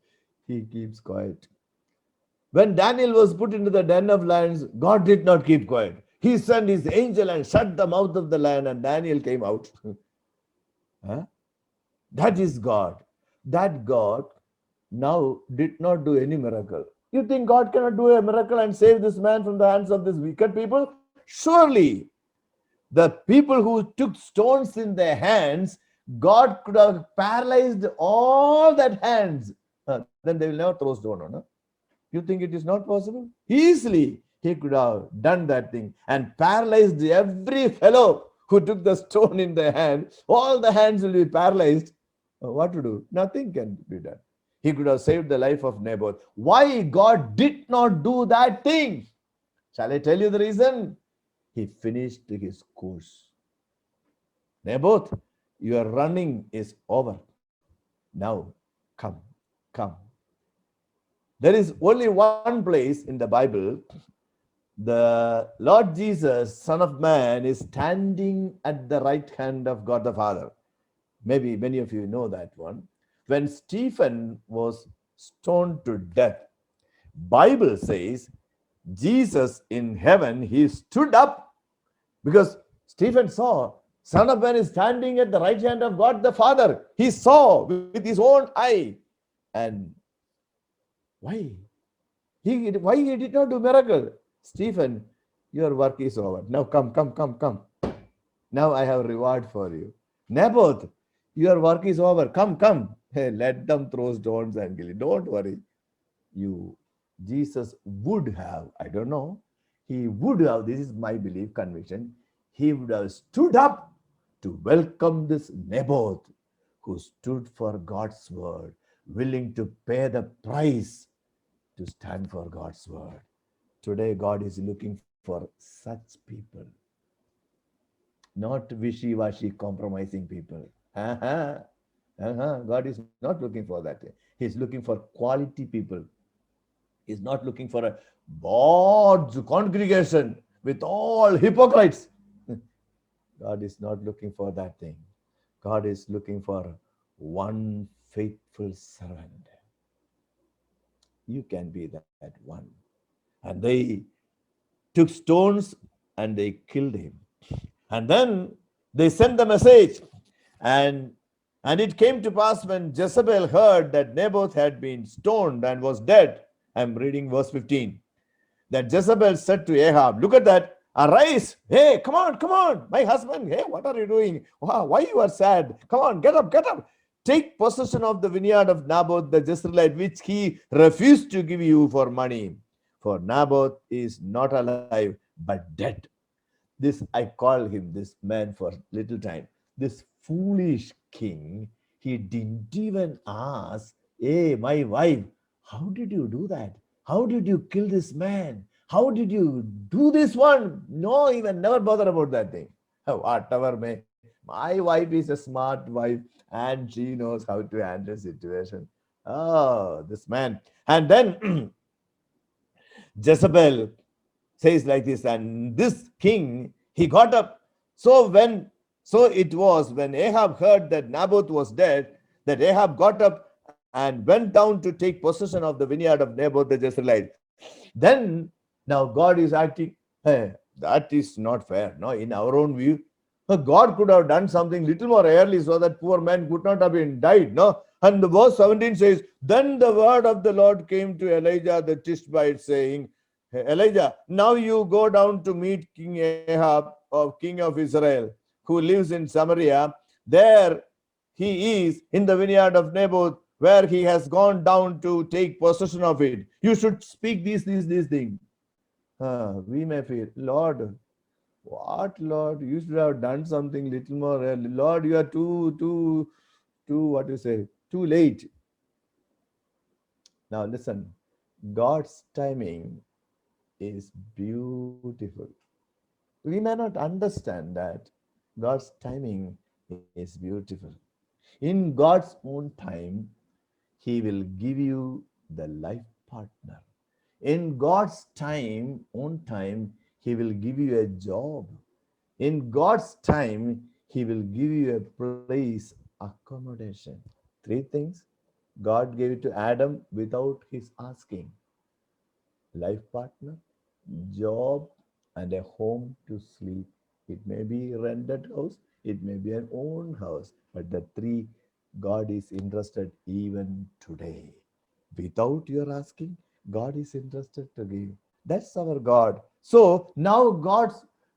S6: he keeps quiet. When Daniel was put into the den of lions, God did not keep quiet. He sent his angel and shut the mouth of the lion, and Daniel came out. That is God. That God now did not do any miracle. You think God cannot do a miracle and save this man from the hands of these wicked people? Surely. The people who took stones in their hands, God could have paralyzed all that hands. Then they will never throw stone on. You think it is not possible? Easily, he could have done that thing and paralyzed every fellow who took the stone in their hand. All the hands will be paralyzed. What to do? Nothing can be done. He could have saved the life of Naboth. Why God did not do that thing? Shall I tell you the reason? He finished his course. Naboth, your running is over. Now, come, come. There is only one place in the Bible the Lord Jesus, Son of Man, is standing at the right hand of God the Father. Maybe many of you know that one. When Stephen was stoned to death, Bible says Jesus in heaven, he stood up because Stephen saw Son of Man is standing at the right hand of God the Father. He saw with his own eye. And why? Why he did not do miracle? Stephen, your work is over. Now come, come, come, come. Now I have reward for you. Naboth, your work is over. Come, come. Hey, let them throw stones and kill you. Don't worry. Jesus would have, I don't know, he would have, this is my belief, conviction, he would have stood up to welcome this Naboth who stood for God's word, willing to pay the price to stand for God's word. Today, God is looking for such people, not wishy-washy, compromising people. God is not looking for that. He's looking for quality people. He's not looking for a broad congregation with all hypocrites. God is not looking for that thing. God is looking for one faithful servant. You can be that one. And they took stones and they killed him. And then they sent the message. And it came to pass when Jezebel heard that Naboth had been stoned and was dead. I'm reading verse 15. That Jezebel said to Ahab, look at that, arise. Hey, come on, my husband. Hey, what are you doing? Wow, why you are sad? Come on, get up. Take possession of the vineyard of Naboth the Jezreelite, which he refused to give you for money. For Naboth is not alive, but dead. This, I call him, this man for little time. This foolish king, he didn't even ask, hey, my wife, how did you do that? How did you kill this man? How did you do this one? No, even never bother about that thing. Whatever may. My wife is a smart wife and she knows how to handle situation. Oh, this man. And then Jezebel says like this, and this king, he got up. So it was when Ahab heard that Naboth was dead, that Ahab got up and went down to take possession of the vineyard of Naboth the Jezreelite. Then, now God is acting, hey, that is not fair. No, in our own view, God could have done something little more early so that poor man could not have been died. No, and the verse 17 says, then the word of the Lord came to Elijah the Tishbite, saying, hey, Elijah, now you go down to meet King Ahab, or king of Israel, who lives in Samaria. There he is in the vineyard of Naboth, where he has gone down to take possession of it. You should speak these things. We may feel, Lord, what, Lord? You should have done something little more early. Lord, you are too, what you say, too late. Now listen, God's timing is beautiful. We may not understand that God's timing is beautiful. In God's own time, he will give you the life partner. In God's own time, he will give you a job. In God's time, he will give you a place, accommodation. 3 things God gave it to Adam without his asking. Life partner, job, and a home to sleep. It may be a rented house, it may be an own house, but the 3 God is interested even today. Without your asking, God is interested to give. That's our God. So now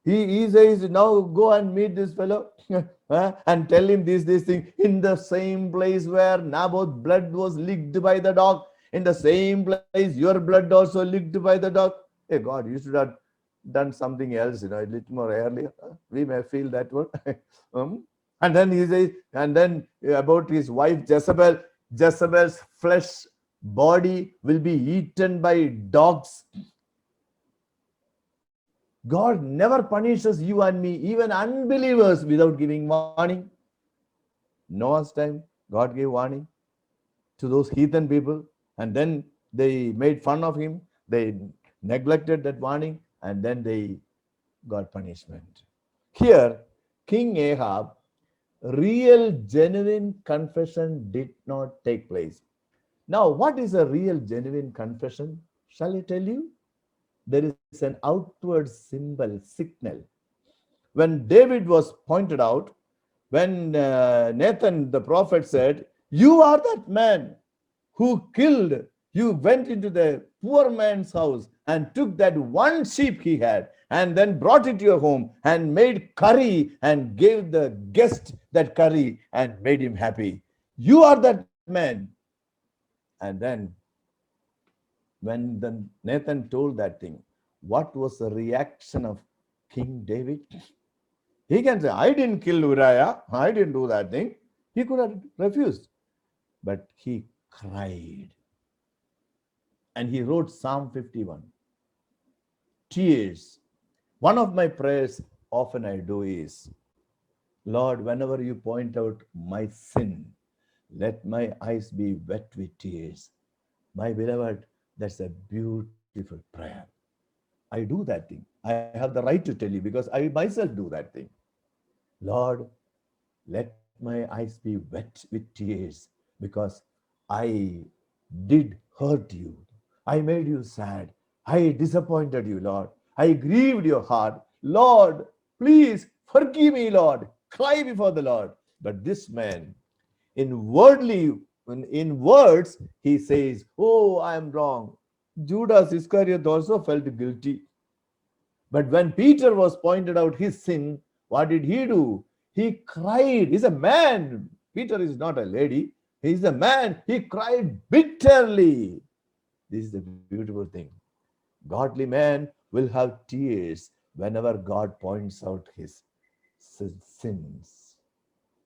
S6: he says, now go and meet this fellow and tell him this thing in the same place where Naboth's blood was licked by the dog. In the same place, your blood also licked by the dog. Hey God, you should have done something else, a little more earlier. We may feel that one. And then he says, and then about his wife Jezebel, Jezebel's flesh body will be eaten by dogs. God never punishes you and me, even unbelievers, without giving warning. Noah's time, God gave warning to those heathen people, and then they made fun of him. They neglected that warning, and then they got punishment. Here, King Ahab, real, genuine confession did not take place. Now, what is a real, genuine confession? Shall I tell you? There is an outward symbol, signal. When David was pointed out, when Nathan the prophet said, "You are that man who killed, you went into the poor man's house and took that one sheep he had and then brought it to your home and made curry and gave the guest that curry and made him happy. You are that man." And then when Nathan told that thing, what was the reaction of King David? He can say, "I didn't kill Uriah. I didn't do that thing." He could have refused. But he cried. And he wrote Psalm 51. Tears. One of my prayers often I do is, "Lord, whenever you point out my sin, let my eyes be wet with tears." My beloved, that's a beautiful prayer. I do that thing. I have the right to tell you because I myself do that thing. Lord, let my eyes be wet with tears because I did hurt you. I made you sad. I disappointed you, Lord. I grieved your heart. Lord, please forgive me, Lord. Cry before the Lord. But this man, in words, he says, "Oh, I am wrong." Judas Iscariot also felt guilty. But when Peter was pointed out his sin, what did he do? He cried. He's a man. Peter is not a lady. He's a man. He cried bitterly. This is the beautiful thing. Godly man will have tears whenever God points out his sins.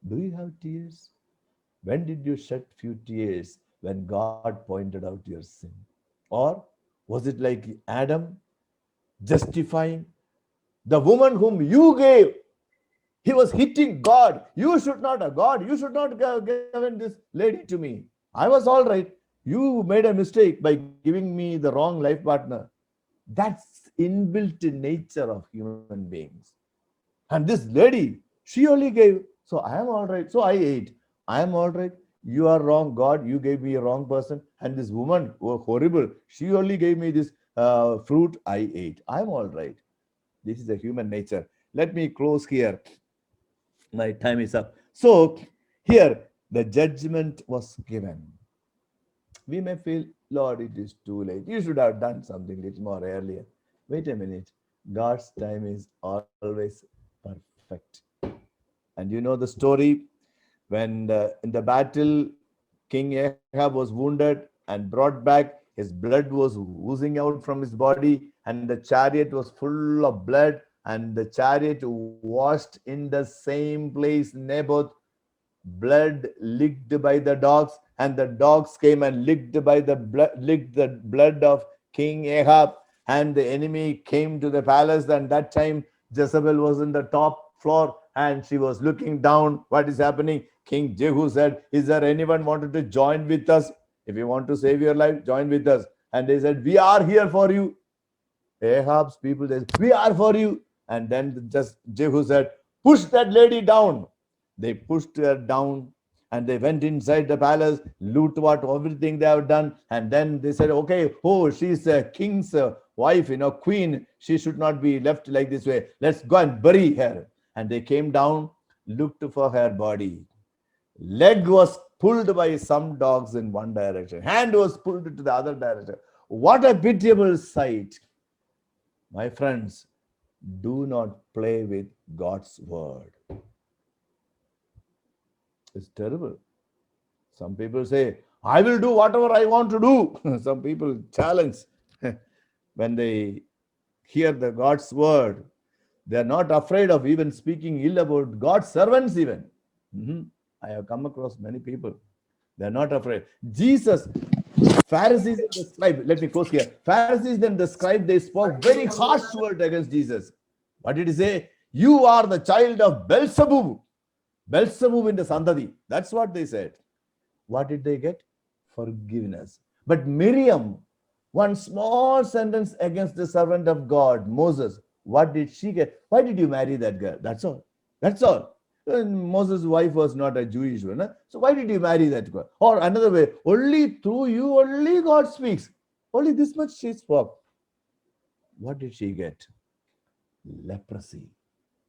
S6: Do you have tears? When did you shed few tears when God pointed out your sin? Or was it like Adam justifying the woman whom you gave? He was hitting God. "You should not have God. You should not have given this lady to me. I was all right. You made a mistake by giving me the wrong life partner." That's inbuilt nature of human beings. And this lady, she only gave. So I am all right. So I ate. I am all right. You are wrong, God. You gave me a wrong person. And this woman, oh, horrible. She only gave me this fruit. I ate. I am all right. This is the human nature. Let me close here. My time is up. So here, the judgment was given. We may feel, "Lord, it is too late. You should have done something a little more earlier." Wait a minute. God's time is always perfect. And you know the story when in the battle, King Ahab was wounded and brought back. His blood was oozing out from his body, and the chariot was full of blood, and the chariot washed in the same place Naboth, blood licked by the dogs, and the dogs came and licked the blood of King Ahab, and the enemy came to the palace. And that time Jezebel was in the top floor and she was looking down. What is happening? King Jehu said, "Is there anyone wanted to join with us? If you want to save your life, join with us." And they said, "We are here for you." Ahab's people said, "We are for you." And then just Jehu said, "Push that lady down." They pushed her down and they went inside the palace, loot what everything they have done. And then they said, "Okay, oh, she's a king's wife, queen. She should not be left like this way. Let's go and bury her." And they came down, looked for her body. Leg was pulled by some dogs in one direction. Hand was pulled to the other direction. What a pitiable sight. My friends, do not play with God's word. It's terrible. Some people say, "I will do whatever I want to do." Some people challenge. When they hear the God's word, they are not afraid of even speaking ill about God's servants even. I have come across many people. They're not afraid. Jesus, Pharisees and the scribes, let me close here. Pharisees and the scribes, they spoke very harsh word against Jesus. What did he say? You are the child of Beelzebub. Beelzebub in the Sandadi. That's what they said. What did they get? Forgiveness. But Miriam, one small sentence against the servant of God, Moses, what did she get? Why did you marry that girl? That's all. That's all. And Moses' wife was not a Jewish one. Huh? So why did you marry that girl? Or another way, only through you, only God speaks. Only this much she spoke. What did she get? Leprosy.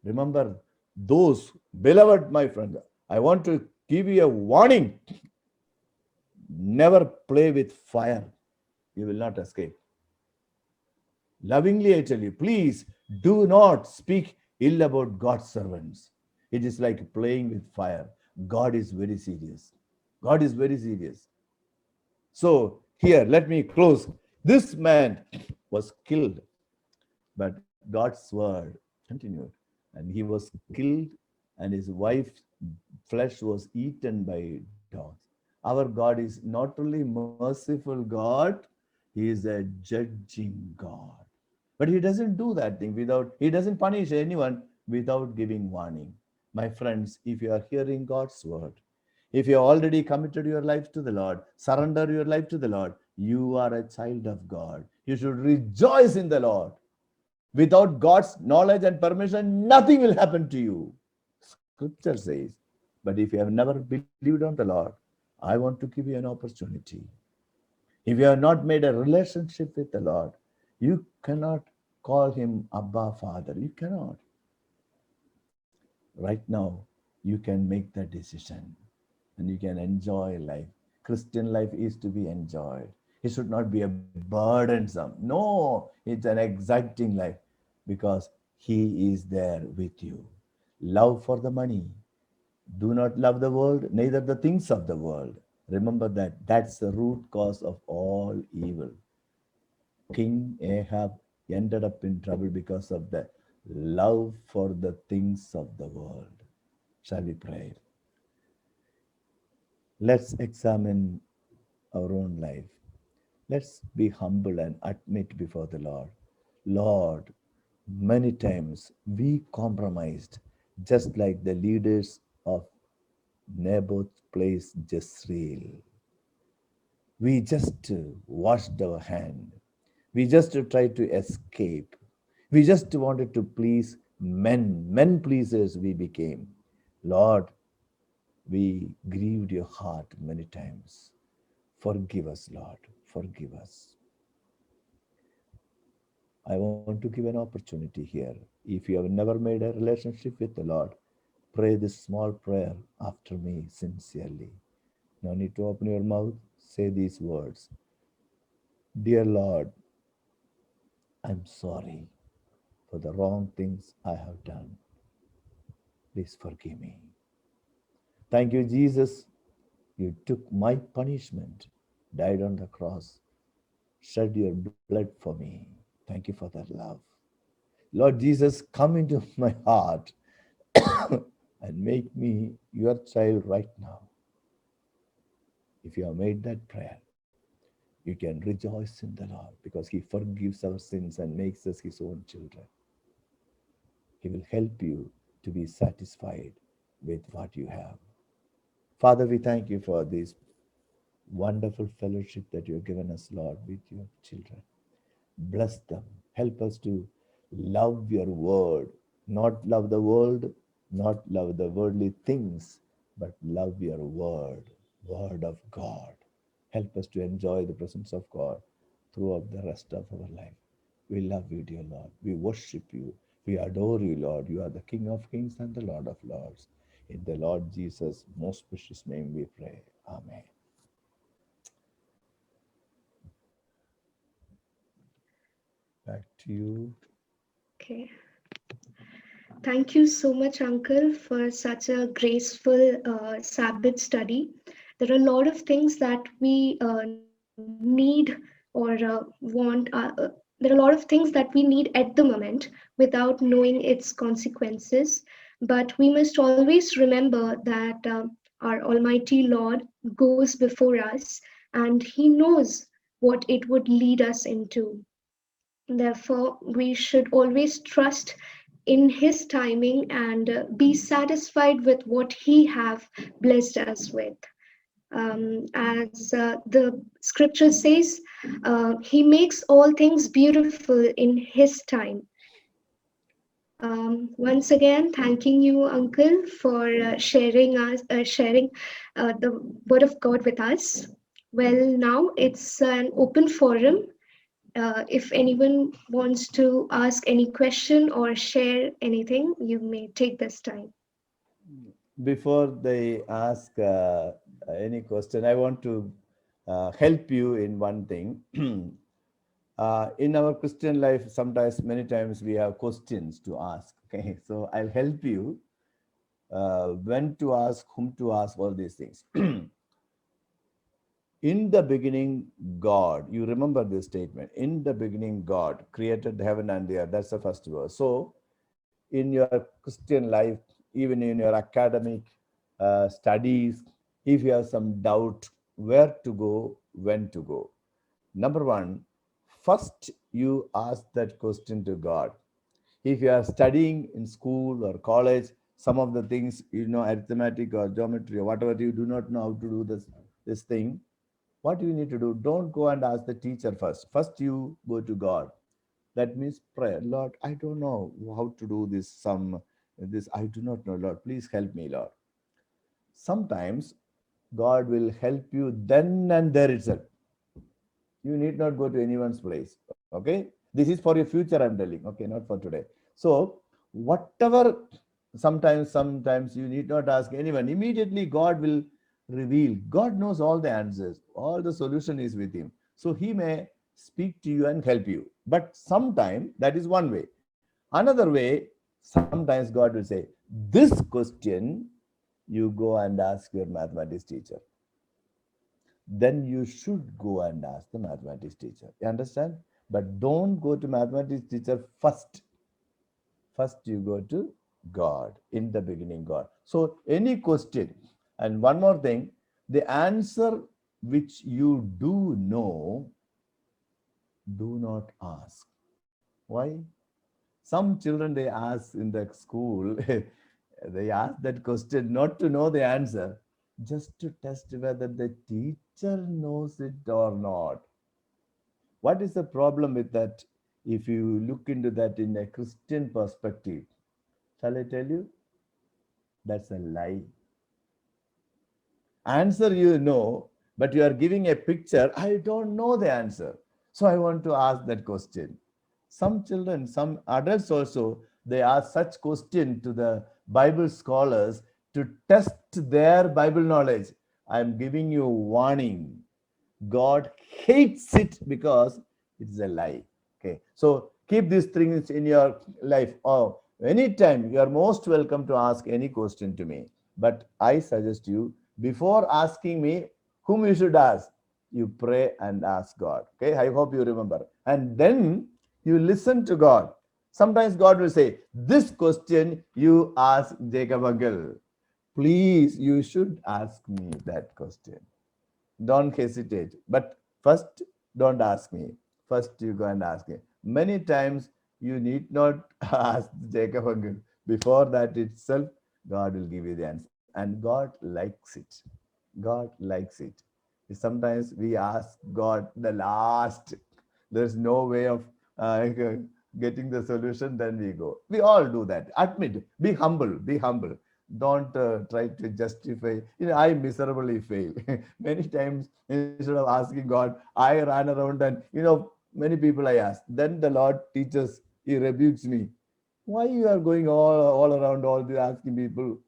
S6: Remember, those, beloved, my friend, I want to give you a warning. Never play with fire. You will not escape. Lovingly, I tell you, please do not speak ill about God's servants. It is like playing with fire. God is very serious. God is very serious. So here, let me close. This man was killed, but God's word continued. And he was killed, and his wife's flesh was eaten by dogs. Our God is not only merciful God, he is a judging God. But he doesn't do that thing he doesn't punish anyone without giving warning. My friends, if you are hearing God's word, if you have already committed your life to the Lord, surrender your life to the Lord, you are a child of God. You should rejoice in the Lord. Without God's knowledge and permission, nothing will happen to you. Scripture says, but if you have never believed on the Lord, I want to give you an opportunity. If you have not made a relationship with the Lord, you cannot call him Abba, Father. You cannot. Right now, you can make that decision and you can enjoy life. Christian life is to be enjoyed. It should not be a burdensome. No, it's an exciting life because he is there with you. Love for the money. Do not love the world, neither the things of the world. Remember that that's the root cause of all evil. King Ahab ended up in trouble because of the love for the things of the world. Shall we pray? Let's examine our own life. Let's be humble and admit before the Lord, Lord, many times we compromised, just like the leaders of Naboth's place, Jezreel. We just washed our hand. We just tried to escape. We just wanted to please men. Men pleasers we became. Lord, we grieved your heart many times. Forgive us, Lord. Forgive us. I want to give an opportunity here. If you have never made a relationship with the Lord, pray this small prayer after me sincerely. No need to open your mouth. Say these words. Dear Lord, I'm sorry for the wrong things I have done. Please forgive me. Thank you, Jesus. You took my punishment, died on the cross, shed your blood for me. Thank you for that love. Lord Jesus, come into my heart and make me your child right now. If you have made that prayer, you can rejoice in the Lord because he forgives our sins and makes us his own children. He will help you to be satisfied with what you have. Father, we thank you for this wonderful fellowship that you have given us, Lord, with your children. Bless them. Help us to love your word, not love the world, not love the worldly things, but love your word, word of God. Help us to enjoy the presence of God throughout the rest of our life. We love you, dear Lord. We worship you. We adore you, Lord. You are the King of kings and the Lord of lords. In the Lord Jesus' most precious name we pray. Amen. Back to you.
S1: Okay. Thank you so much, Uncle, for such a graceful Sabbath study. There are a lot of things that we need or want. There are a lot of things that we need at the moment without knowing its consequences. But we must always remember that Our Almighty Lord goes before us and He knows what it would lead us into. Therefore, we should always trust in His timing and be satisfied with what He have blessed us with. As the scripture says, He makes all things beautiful in His time. Once again, thanking you, Uncle, for sharing the Word of God with us. Well, now it's an open forum. If anyone wants to ask any question or share anything, you may take this time.
S6: Before they ask any question, I want to help you in one thing. In our Christian life, sometimes, many times, we have questions to ask. Okay, so I'll help you when to ask, whom to ask, all these things. In the beginning, God, you remember this statement, in the beginning, God created heaven and the earth. That's the first verse. So, in your Christian life, even in your academic studies, if you have some doubt where to go, when to go, number one, first you ask that question to God. If you are studying in school or college, some of the things, arithmetic or geometry or whatever, you do not know how to do this thing, what you need to do, don't go and ask the teacher first. First you go to God. That means prayer. Lord, I don't know how to do this I do not know. Lord, please help me, Lord. Sometimes God will help you then and there itself. You need not go to anyone's place. Okay, this is for your future, I'm telling. Okay, not for today. So whatever, sometimes you need not ask anyone. Immediately God will reveal. God knows all the answers. All the solution is with Him. So He may speak to you and help you. But sometimes that is one way. Another way, sometimes God will say, this question you go and ask your mathematics teacher. Then you should go and ask the mathematics teacher. You understand? But don't go to mathematics teacher first. First you go to God. In the beginning, God. So any question, and one more thing, the answer which you do know, do not ask. Why? Some children, they ask in the school, they ask that question not to know the answer, just to test whether the teacher knows it or not. What is the problem with that? If you look into that in a Christian perspective, shall I tell you? That's a lie. Answer you know, but you are giving a picture. I don't know the answer, so I want to ask that question. Some children, some adults also, they ask such question to the Bible scholars to test their Bible knowledge. I am giving you warning. God hates it because it's a lie. Okay, so keep these things in your life. Oh, anytime you are most welcome to ask any question to me. But I suggest you, before asking me whom you should ask, you pray and ask God. Okay, I hope you remember. And then you listen to God. Sometimes God will say, this question you ask Jacob uncle. Please, you should ask me that question. Don't hesitate. But first, don't ask me. First, you go and ask him. Many times, you need not ask Jacob again. Before that itself, God will give you the answer. And God likes it. God likes it. Sometimes we ask God the last. There's no way of getting the solution, then we go. We all do that. Admit, be humble, be humble. Don't try to justify, I miserably fail. Many times, instead of asking God, I ran around and, many people I ask. Then the Lord teaches, He rebukes me. Why you are going all around all the asking people?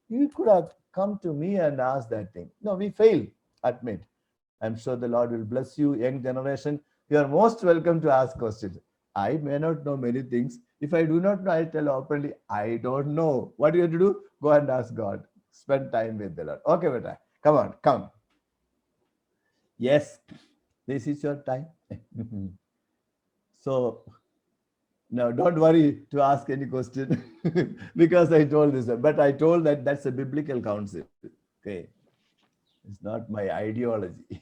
S6: You could have come to me and asked that thing. No, we fail. Admit. I'm sure the Lord will bless you, young generation. You are most welcome to ask questions. I may not know many things. If I do not know, I tell openly, I don't know. What do you have to do? Go and ask God. Spend time with the Lord. Okay, beta. Come on, come. Yes, this is your time. So, now don't worry to ask any question because I told this. But I told that that's a biblical counsel. Okay. It's not my ideology.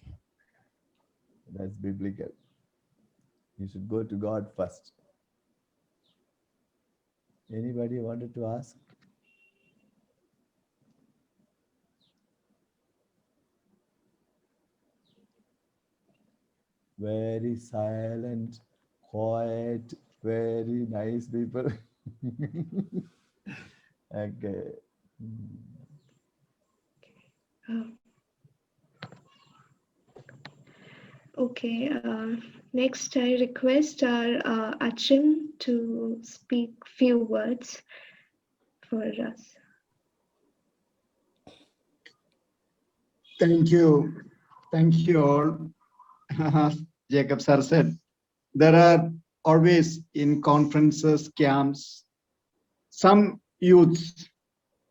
S6: That's biblical. You should go to God first. Anybody wanted to ask? Very silent, quiet, very nice people. Okay.
S1: Okay. Next, I request our Achim to speak few words for us.
S5: Thank you. Thank you all. As Jacob sir said, there are always in conferences, camps, some youths,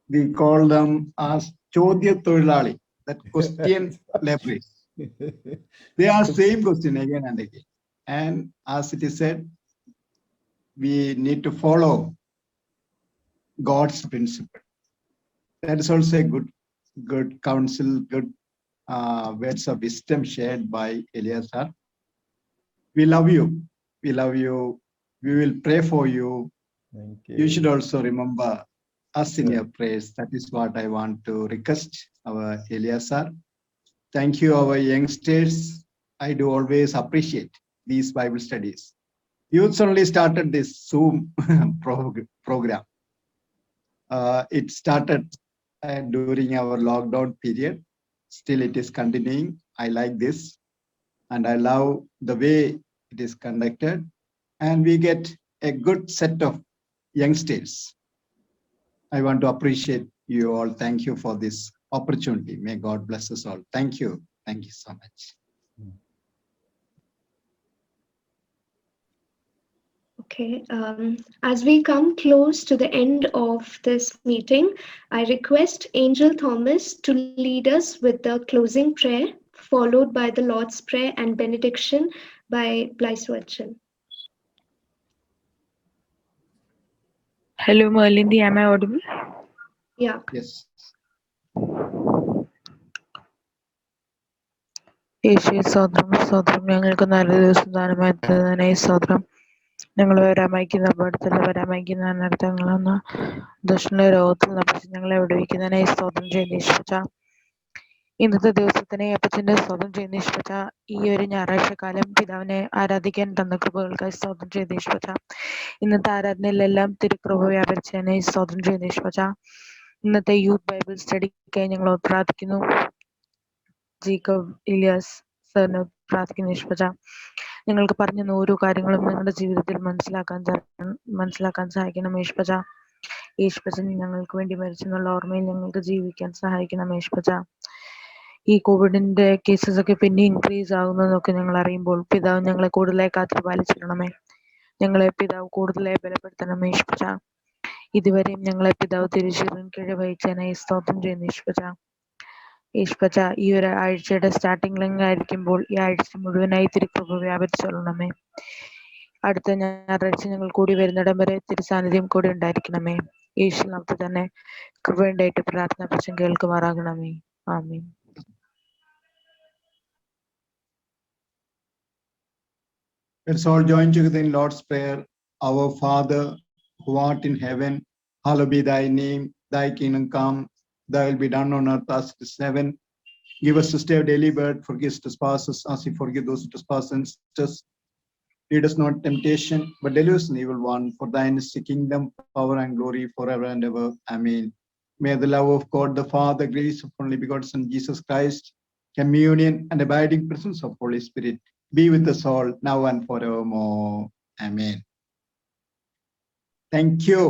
S5: we call them as Chodya Toilali, that question laborers. They ask same question again and again. And as it is said, we need to follow God's principle. That is also a good counsel, good words of wisdom shared by Eliasar. We love you. We love you. We will pray for you.
S6: Thank you.
S5: You should also remember us in your prayers. That is what I want to request our Eliasar. Thank you, our youngsters. I do always appreciate these Bible studies. Youths only started this Zoom program. It started during our lockdown period. Still, it is continuing. I like this. And I love the way it is conducted. And we get a good set of youngsters. I want to appreciate you all. Thank you for this opportunity. May God bless us all. Thank you. Thank you so much.
S1: Okay, as we come close to the end of this meeting, I request Angel Thomas to lead us with the closing prayer, followed by the Lord's Prayer and benediction by Blaiswachan.
S2: Hello, Merlindi. Am I audible?
S1: Yeah.
S5: Yes.
S7: യേശുവേ സ്തോത്രം സ്തോത്രം ഞങ്ങൾക്ക് നല്ല ദിവസം ദാനമായി തന്നതിനായി സ്തോത്രം ഞങ്ങൾ വരാമയക്കുന്ന അപകടത്തിൽ വരാമയക്കുന്ന അനർത്ഥങ്ങളെന്ന ദുഷ്ടന്റെ രോഗത്തിൽ നിന്ന് ഞങ്ങളെ വിടുവിക്കുന്നതിനായി സ്തോത്രം ചെയ്യുന്ന ഈശ്വര ഇന്നത്തെ ദിവസത്തിനെ അപ്പച്ചന്റെ സ്തോത്രം ചെയ്യുന്ന ഈശ്വര ഈ ഒരു ഞായറാഴ്ച കാലം പിതാവിനെ ആരാധിക്കാൻ തന്ന കൃപകൾക്കായി സ്തോത്രം ചെയ്യുന്ന ഈശ്വര ഇന്നത്തെ ആരാധനയിലെല്ലാം തിരുകൃപ വ്യാപരിച്ചതിനായി സ്തോത്രം ചെയ്യുന്ന ഈശ്വര ഇന്നത്തെ യൂത്ത് ബൈബിൾ സ്റ്റഡിക്കായി ഞങ്ങൾ പ്രാർത്ഥിക്കുന്നു. ജേക്കബ് ഇലിയാസ് സാറിന് പ്രാർത്ഥിക്കുന്ന ഈശ്വര ഞങ്ങൾക്ക് പറഞ്ഞു തന്ന ഓരോ കാര്യങ്ങളും ഞങ്ങളുടെ ജീവിതത്തിൽ മനസ്സിലാക്കാൻ സഹായിക്കണം ഈശ്വര. ഈശ്വരൻ ഞങ്ങൾക്ക് വേണ്ടി മരിച്ചെന്നുള്ള ഓർമ്മയിൽ ഞങ്ങൾക്ക് ജീവിക്കാൻ സഹായിക്കണം ഈശ്വര. ഈ കോവിഡിന്റെ കേസസ് ഒക്കെ പിന്നെ ഇൻക്രീസ് ആകുന്നതൊക്കെ ഞങ്ങൾ അറിയുമ്പോൾ പിതാവ് ഞങ്ങളെ കൂടുതലായി കാത്തുപാലിച്ചിരണമേ. ഞങ്ങളെ പിതാവ് കൂടുതലായി ബലപ്പെടുത്തണമേ ഈശ്വര. ഇതുവരെയും ഞങ്ങളെ പിതാവ് തിരുശീലൻ കീഴ് വഹിച്ചതിനായി സ്തോത്രം ചെയ്യുന്ന ഈശ്വര. ഈശ്വര ഈ ഒരു ആഴ്ചയുടെ സ്റ്റാർട്ടിംഗ് ആയിരിക്കുമ്പോൾ ഈ ആഴ്ച മുഴുവനായി തിരുകൃപ വ്യാപരിച്ചൊള്ളണമേ. അടുത്ത ഞായറാഴ്ച ഞങ്ങൾ കൂടി വരുന്നിടം വരെ തിരുസാന്നിധ്യം കൂടി ഉണ്ടായിരിക്കണമേ. യേശുനാമത്തിൽ തന്നെ കൃപയുണ്ടായിട്ട് പ്രാർത്ഥന പ്രശ്നം കേൾക്കുമാറാകണമേ. ആമേൻ.
S5: Let's all join together in Lord's Prayer. Our Father, who art in heaven, hallowed be thy name. Thy kingdom come, thy will be done on earth as it is in heaven. Give us this day our daily bread. Forgive us trespasses as we forgive those who trespass against us. Lead us not into temptation, but deliver us from the evil one. For thine is the kingdom, power, and glory forever and ever. Amen. May the love of God the Father, grace of only begotten Son Jesus Christ, communion and abiding presence of Holy Spirit be with us all now and forevermore. Amen. Thank you.